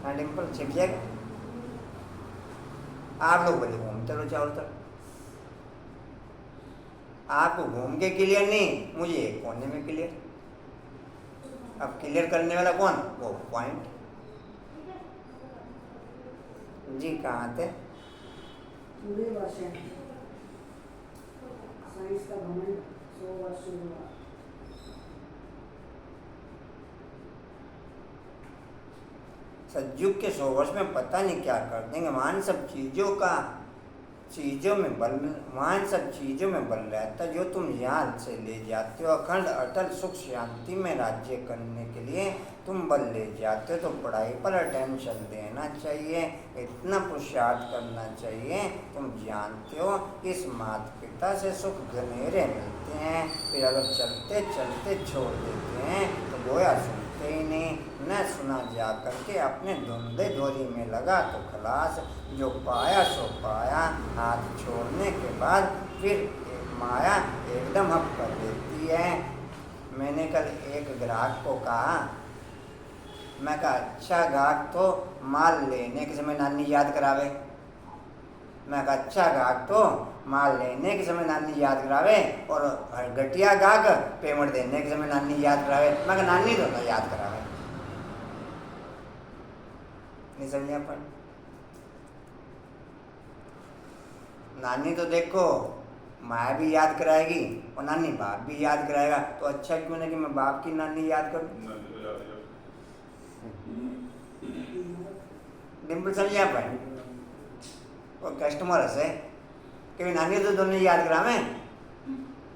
हाँ डिम्पल छिप जाएगा। आप लोग बोले घूमते रहो चारों तरफ, आपको घूम के क्लियर नहीं, मुझे एक कोने में क्लियर। अब क्लियर करने वाला कौन? वो पॉइंट। जी कहाँ थे? पूरे वर्ष हैं साइंस का गवर्नमेंट 100 वर्ष शुरू हुआ। सतयुग के 100 वर्ष में पता नहीं क्या कर देंगे। वहाँ सब चीज़ों में बल, वहाँ सब चीज़ों में बल रहता जो तुम यहाँ से ले जाते हो। अखंड अटल सुख शांति में राज्य करने के लिए तुम बल ले जाते हो, तो पढ़ाई पर अटेंशन देना चाहिए, इतना पुरुषार्थ करना चाहिए। तुम जानते हो इस माता पिता से सुख घनेरे मिलते हैं, फिर अगर चलते चलते छोड़ देते हैं तो गोया सुनते ही नहीं, न सुना जा करके अपने धुंधे धोरी में लगा तो खलास। जो पाया सो पाया, हाथ छोड़ने के बाद फिर माया एकदम हप कर देती है। मैंने कल एक ग्राहक को कहा, मैं कहा अच्छा ग्राहक तो माल लेने के समय नानी याद करावे, मैं कहा अच्छा ग्राहक तो माल लेने के समय नानी याद करावे, और घटिया ग्राहक पेमेंट देने के समय नानी याद करावे। मैं कहा नानी दोनों याद करावे। नहीं समझे पर नानी तो देखो माँ भी याद कराएगी और नानी बाप भी याद कराएगा, तो अच्छा क्यों नहीं कि मैं बाप की नानी याद करूँ। डिम्पल समझे आप भाई? वो कस्टमर है कि नानी तो दोनों याद करा। मैं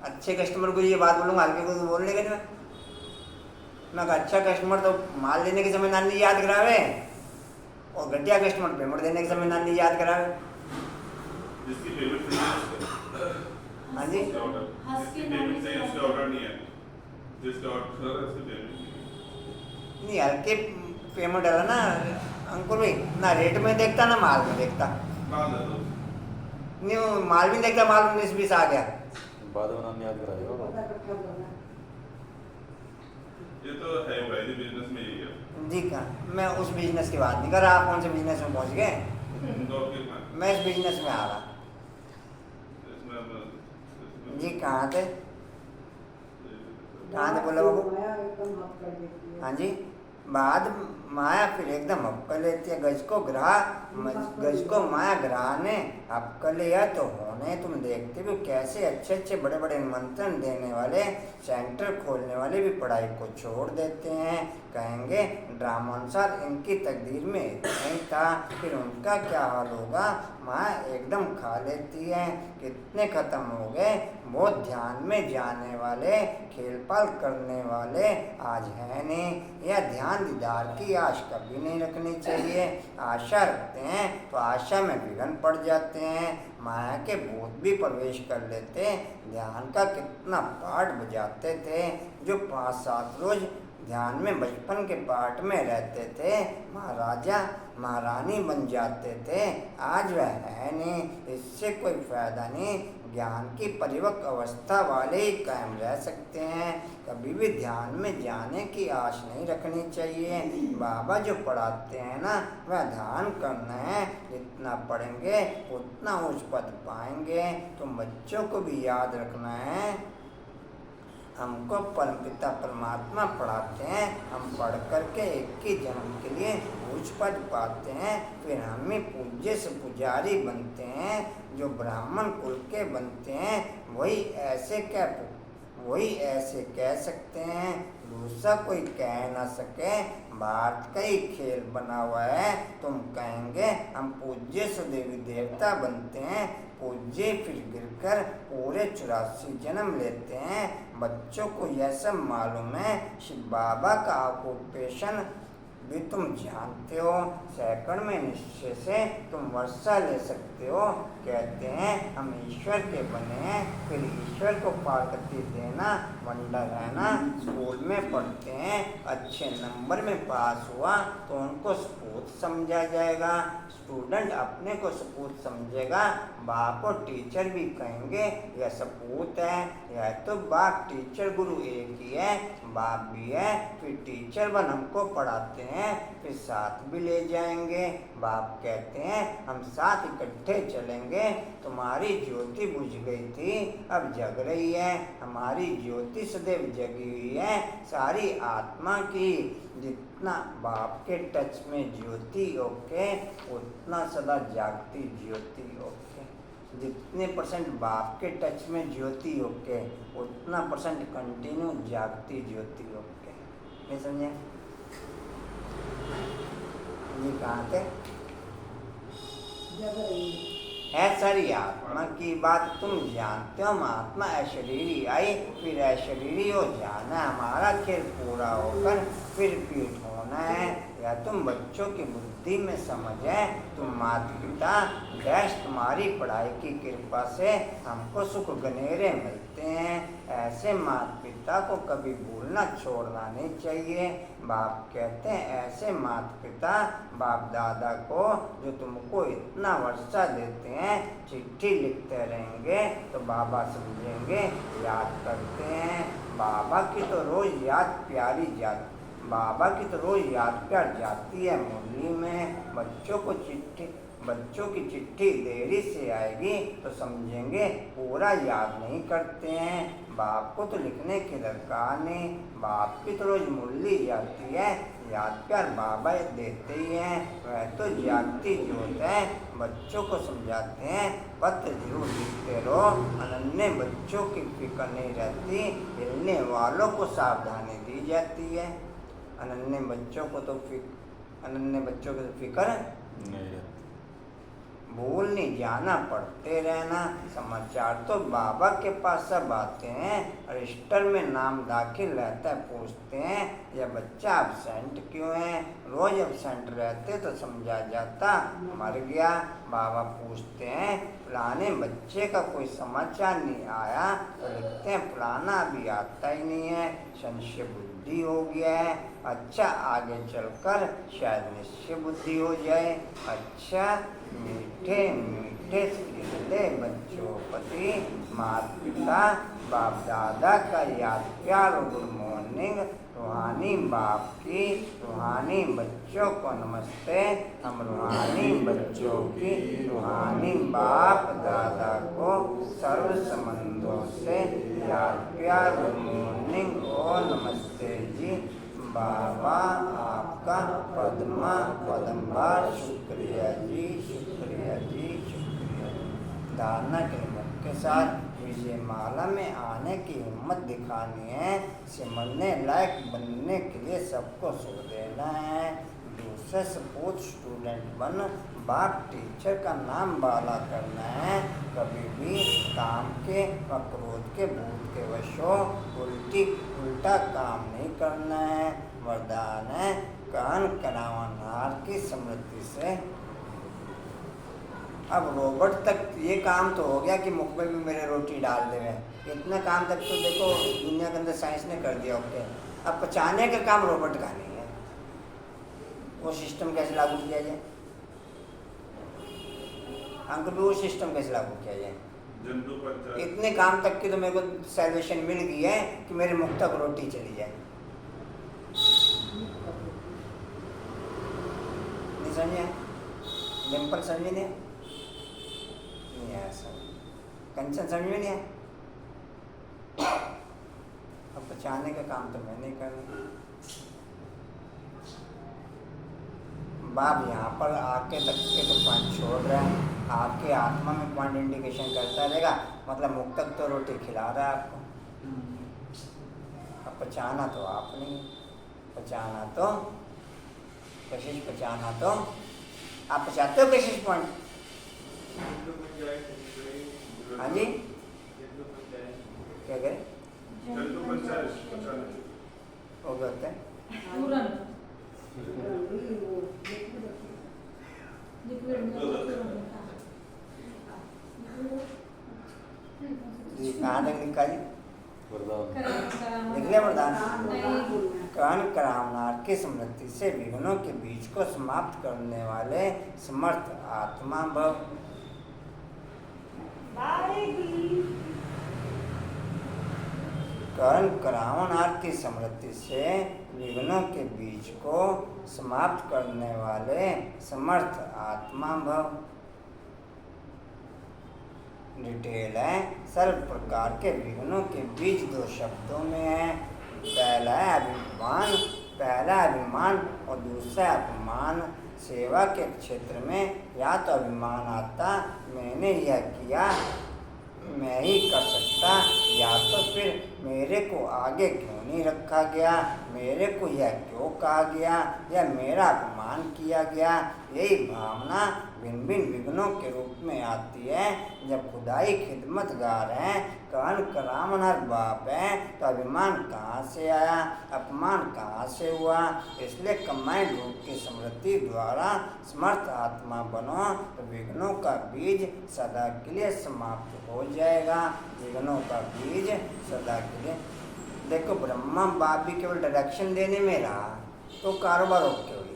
अच्छे कस्टमर को ये बात बोलूँगा, हल्के को तो बोलने का नहीं। मैं कहा अच्छा कस्टमर तो माल लेने के समय नानी याद करावे, और घटिया कस्टमर पेमेंट देने के समय नानी याद करावे। जिसकी पेमेंट सही है हाँ जी, जिसकी पेमेंट सही है उसका ऑर्डर नहीं है, जिसका ऑर्डर है उसकी पेमेंट नहीं हल्के पेमेंट है ना अंकुर भाई, ना रेट में देखता ना माल में देखता। माल दे दो। नहीं वो माल भी देखता, माल 19-20 आ गया। बाद में नाम याद कराएगा। पता इकट्ठा करना ये तो है भाई, ये बिजनेस में यही है। जी कहाँ, मैं उस बिजनेस की बात नहीं कर रहा। आप कौन से बिजनेस में पहुँच गए? मैं इस बिजनेस में आ रहा। जी कहाँ थे? कहाँ थे बोले बाबू? माया एकदम हप कर देती है। हाँ जी, बाद माया फिर एकदम हप कर लेती है। गज को माया ग्रह ने हप कर लिया तो होने तुम देखते भी कैसे अच्छे अच्छे बड़े बड़े निमंत्रण देने वाले, सेंटर खोलने वाले भी पढ़ाई को छोड़ देते हैं। कहेंगे ड्रामा अनुसार इनकी तकदीर में इतना ही था, फिर उनका क्या हाल होगा। माया एकदम खा लेती है। कितने खत्म हो गए बहुत ध्यान में जाने वाले, खेलपाल करने वाले आज है नहीं। यह ध्यान दीदार की आश कभी नहीं रखनी चाहिए। आशा रखते हैं तो आशा में विघ्न पड़ जाते हैं, माया के भूत भी प्रवेश कर लेते। ध्यान का कितना पाठ बजाते थे जो 5-7 रोज ध्यान में बचपन के पाठ में रहते थे। महारानी बन जाते थे, आज वह है नहीं। इससे कोई फायदा नहीं। ज्ञान की परिपक्व अवस्था वाले ही कायम रह सकते हैं। कभी भी ध्यान में जाने की आश नहीं रखनी चाहिए। बाबा जो पढ़ाते हैं ना, वह ध्यान करना है। जितना पढ़ेंगे उतना उच्च पद पाएंगे। तुम बच्चों को भी याद रखना है, हमको परमपिता परमात्मा पढ़ाते हैं। हम पढ़ करके एक ही जन्म के लिए उच्च पद पाते हैं, फिर हम ही पूज्य से पुजारी बनते हैं। जो ब्राह्मण कुल के बनते हैं वही ऐसे कह सकते हैं, दूसरा कोई कह ना सके। भारत का ही खेल बना हुआ है। तुम कहेंगे हम पूज्य से देवी देवता बनते हैं, पूज्य फिर गिरकर पूरे 84 जन्म लेते हैं। बच्चों को यह सब मालूम है। शिव बाबा का ऑक्यूपेशन भी तुम जानते हो। सैकड़ में निश्चय से तुम वर्षा ले सकते हो। कहते हैं हम ईश्वर के बने हैं, फिर ईश्वर को पार्वती देना वंडर है ना। स्कूल में पढ़ते हैं, अच्छे नंबर में पास हुआ तो उनको सपूत समझा जाएगा। स्टूडेंट अपने को सपूत समझेगा, बाप और टीचर भी कहेंगे यह सपूत है। यह तो बाप टीचर गुरु एक ही है, बाप भी है। फिर टीचर बन हमको पढ़ाते हैं, फिर साथ भी ले जाएंगे। बाप कहते हैं हम साथ इकट्ठे चलेंगे। तुम्हारी ज्योति बुझ गई थी, अब जग रही है। हमारी ज्योति सदैव जगी हुई है, सारी आत्मा की। जितना बाप के टच में ज्योति ओके, उतना सदा जागती ज्योति ओके। जितने परसेंट बाप के टच में ज्योति ओके, उतना परसेंट कंटिन्यू जागती ज्योति ओके। नहीं समझे? ये कहाँ थे? जग रही है सारी आत्मा की बात तुम जानते हो। महात्मा अशरीरी आई, फिर अशरीरी हो जाना। हमारा खेल पूरा होकर फिर पीठ होना है। या तुम बच्चों की बुद्धि में समझ है। तुम माता पिता डैश तुम्हारी पढ़ाई की कृपा से हमको सुख गनेरे मिलते हैं। ऐसे माता पिता को कभी भूलना छोड़ना नहीं चाहिए। बाप कहते हैं ऐसे माता पिता बाप दादा को जो तुमको इतना वर्षा देते हैं, चिट्ठी लिखते रहेंगे तो बाबा समझेंगे याद करते हैं। बाबा की तो रोज याद प्यारी जाती, बाबा की तो रोज याद प्यार जाती है मुरली में। बच्चों की चिट्ठी देरी से आएगी तो समझेंगे पूरा याद नहीं करते हैं। बाप को तो लिखने की दरकार नहीं, बाप की तो रोज मुरली जाती है, याद प्यार बाबा देते ही हैं। वह तो जागती ज्योत है। बच्चों को समझाते हैं पत्र जरूर लिखते रहो। अनन्य बच्चों की फिक्र नहीं रहती, हिलने वालों को सावधानी दी जाती है। अनन्य बच्चों को तो फिक्र नहीं रहती। भूल नहीं जाना, पढ़ते रहना। समाचार तो बाबा के पास सब आते हैं। रजिस्टर में नाम दाखिल रहता है, पूछते हैं यह बच्चा एब्सेंट क्यों है। रोज एब्सेंट रहते तो समझा जाता मर गया। बाबा पूछते हैं फलाने बच्चे का कोई समाचार नहीं आया, तो लिखते हैं फलाना अभी आता ही नहीं है, संशय बुद्धि हो गया है। अच्छा आगे चलकर शायद निश्चय बुद्धि हो जाए। अच्छा मीठे मीठे खिलते बच्चों प्रति माता पिता बाप दादा का याद प्यार। Good morning. रूहानी बाप की रूहानी बच्चों को नमस्ते। हम रूहानी बच्चों की रूहानी बाप दादा को सर्व संबंधों से याद प्यार। गुड मॉर्निंग और नमस्ते जी। बाबा आपका पद्मा पदम्बार शुक्रिया जी, शुक्रिया जी, शुक्रिया। धारणा के मुख्य साथ विजय माला में आने की हिम्मत दिखानी है। सिमरने लायक बनने के लिए सबको सुख देना है। दूसरे सपूत स्टूडेंट बन बाप टीचर का नाम बाला करना है। कभी भी काम के व क्रोध के भूत के वशों उल्टा काम नहीं करना है। वरदान है कान करावनहार की समृद्धि से। अब रोबोट तक ये काम तो हो गया कि मुख में भी मेरे रोटी डाल देवे। इतना काम तक तो देखो दुनिया के अंदर साइंस ने कर दिया ओके। अब पचाने का काम रोबोट का नहीं है। वो सिस्टम कैसे लागू किया जाए? अंकल भी वो सिस्टम कैसे लागू किया जाए? जंतु पंचायत इतने काम तक की तो मेरे को सैल्वेशन मिल गई है कि मेरे मुख तक रोटी चली जाए। नहीं समझे? डिम्पल समझे नहीं आया समझ, कंचन समझ में नहीं आया। अब बचाने का काम तो मैं नहीं कर रहा। बाप यहाँ पर आके तक के तो पॉइंट छोड़ रहे हैं, आपके आत्मा में पॉइंट इंडिकेशन करता रहेगा, मतलब मुख तक तो रोटी खिला रहा है आपको। अब पचाना तो आप नहीं, पचाना तो कशिश, पचाना तो आप पचाते हो कशिश पॉइंट? हाँ जी क्या करें? जंतु पंचायत पंचायत वो क्या होता है? जी कहाँ तक निकाली? लिख लिया वरदान। कर्ण करावनार की स्मृति से विघ्नों के बीज को समाप्त करने वाले समर्थ आत्मा भव। कर्ण करावनार की स्मृति से विघ्नों के बीज को समाप्त करने वाले समर्थ आत्मा भव। डिटेल है, सर्व प्रकार के विघ्नों के बीज दो शब्दों में है। पहला है अभिमान, पहला अभिमान और दूसरा अपमान। सेवा के क्षेत्र में या तो अभिमान आता मैंने यह किया, मैं ही कर सकता, या तो फिर मेरे को आगे क्यों नहीं रखा गया, मेरे को यह क्यों कहा गया, या मेरा अपमान किया गया। यही भावना भिन्न भिन्न विघ्नों के रूप में आती है। जब खुदाई खिदमतगार हैं, कर्ण करावनार बाप है, तो अभिमान कहाँ से आया, अपमान कहाँ से हुआ? इसलिए कंबाइंड रूप की स्मृति द्वारा समर्थ आत्मा बनो तो विघ्नों का बीज सदा के लिए समाप्त हो जाएगा। विघ्नों का बीज सदा के लिए। देखो ब्रह्मा बाप भी केवल डायरेक्शन देने में रहा तो कारोबार ओके हुई।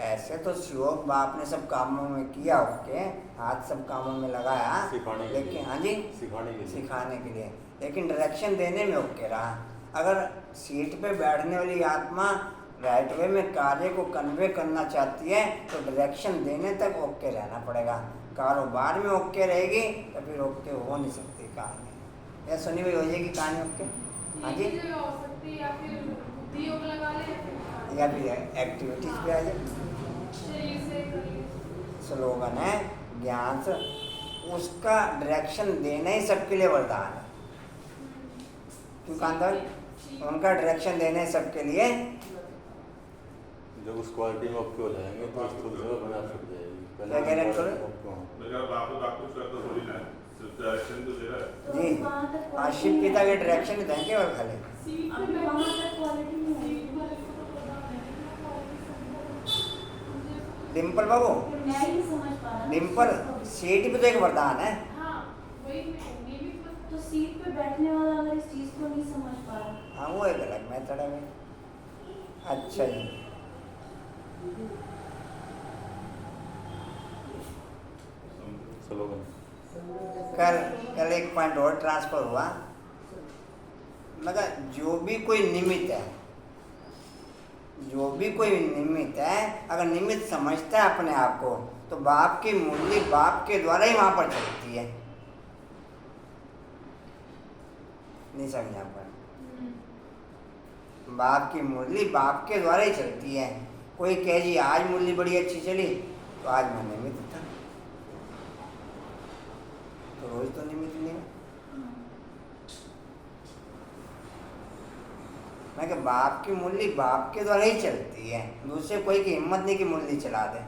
ऐसे तो शिवोक बाप ने सब कामों में किया, ओके हाथ सब कामों में लगाया, लेकिन हाँ जी सिखाने के लिए, लेकिन डायरेक्शन देने में ओके रहा। अगर सीट पे बैठने वाली आत्मा राइट वे में कार्य को कन्वे करना चाहती है तो डायरेक्शन देने तक ओके रहना पड़ेगा। कारोबार में ओके रहेगी तो फिर ओके हो नहीं सकती कहानी। या सुनी हुई हो जाएगी कहानी ओके? हाँ जी, हो सकती है या फिर बुद्धि योग लगा ले या फिर एक्टिविटीज पे आ जाए। शरीर से कर ले। स्लोगन है ज्ञान से, उसका डायरेक्शन देना ही सबके लिए वरदान है। क्यों कांतन? उनका डायरेक्शन देना ही सबके लिए। जब उस क्वालिटी में ओके हो जाएंगे तो स्थूल सेवा बना छूट जाएगी। क्या कह रहे हैं थोड़े? बाप कुछ करता थोड़ी ना, सिर्फ डायरेक्शन तो दे रहा है। जी हाँ, शिव पिता के डायरेक्शन देंगे और खाली डिम्पल बाबू, डिम्पल सीट पे तो एक वरदान है। तो सीट पे बैठने वाला अगर इस चीज को नहीं समझ पा रहा, हाँ वो एक अलग मेथड है भाई। अच्छा जी, स्लोगन कल एक पॉइंट और ट्रांसफर हुआ। मगर जो भी कोई निमित्त है, जो भी कोई निमित्त है, अगर निमित्त समझता है अपने आप को तो बाप की मुरली बाप के द्वारा ही वहां पर चलती है। नहीं समझा पर? बाप की मुरली बाप के द्वारा ही चलती है। कोई कहे जी आज मुरली बड़ी अच्छी चली तो आज मैं निमित्त था, तो रोज तो निमित्त नहीं। मैं कहा बाप की मुरली बाप के द्वारा ही चलती है, दूसरे कोई की हिम्मत नहीं कि मुरली चला दे।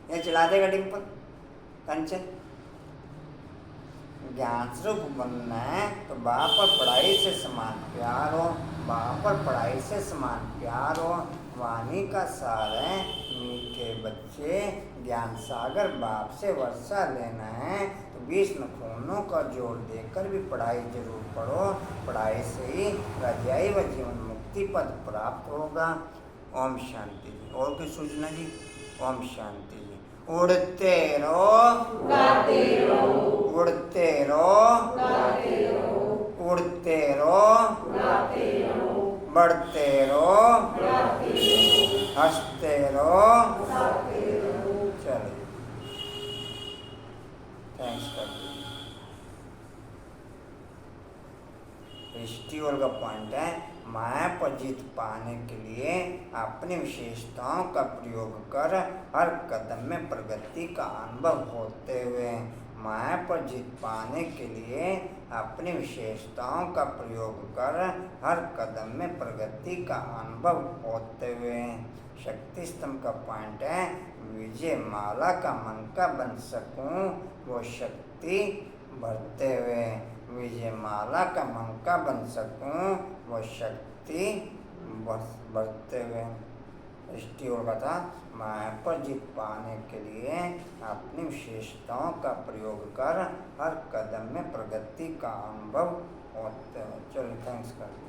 या चला देगा डिम्पल कंचन? ज्ञान स्वरूप बनना है तो बाप और पढ़ाई से समान प्यार हो, बाप और पढ़ाई से समान प्यार हो। वाणी का सार है मीठे बच्चे, ज्ञान सागर बाप से वर्षा लेना है तो 20 नखूनों का जोड़ देकर भी पढ़ाई जरूर पढ़ो। पढ़ाई से ही रजाई व जीवन मुक्ति पद प्राप्त होगा। ओम शांति। और कोई सूचना जी? ओम शांति जी। उड़ते रहो, गाते रहो, उड़ते रहो, गाते रहो, उड़ते रहो, गाते रहो, बढ़ते रहो, गाते रहो, हंसते रहो। गाते रहो। चलिए, थैंक्स कर दीजिए। फेस्टिवल का पॉइंट है, माया पर जीत पाने के लिए अपनी विशेषताओं का प्रयोग कर हर कदम में प्रगति का अनुभव होते हुए, माया पर जीत पाने के लिए अपनी विशेषताओं का प्रयोग कर हर कदम में प्रगति का अनुभव होते हुए। शक्ति स्तंभ का पॉइंट है, विजय माला का मन का बन सकूं वो शक्ति बढ़ते हुए, विजय माला का मन का बन सकूं वो शक्ति बढ़ते हुए। स्टील का था, माया पर जीत पाने के लिए अपनी विशेषताओं का प्रयोग कर हर कदम में प्रगति का अनुभव होते हुए। चलिए, थैंक्स कर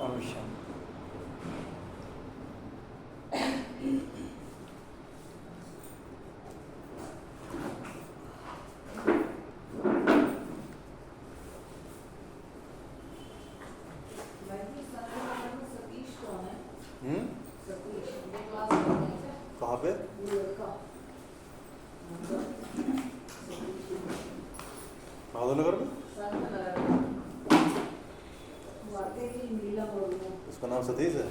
ओम शांति। सतीश कौन है? हम्म, सतीश ये क्लास में है कहाँ पे? वो लड़का नगर में? साथ में लगा वो आते ही नीला बोल रहा उसका नाम सतीश है।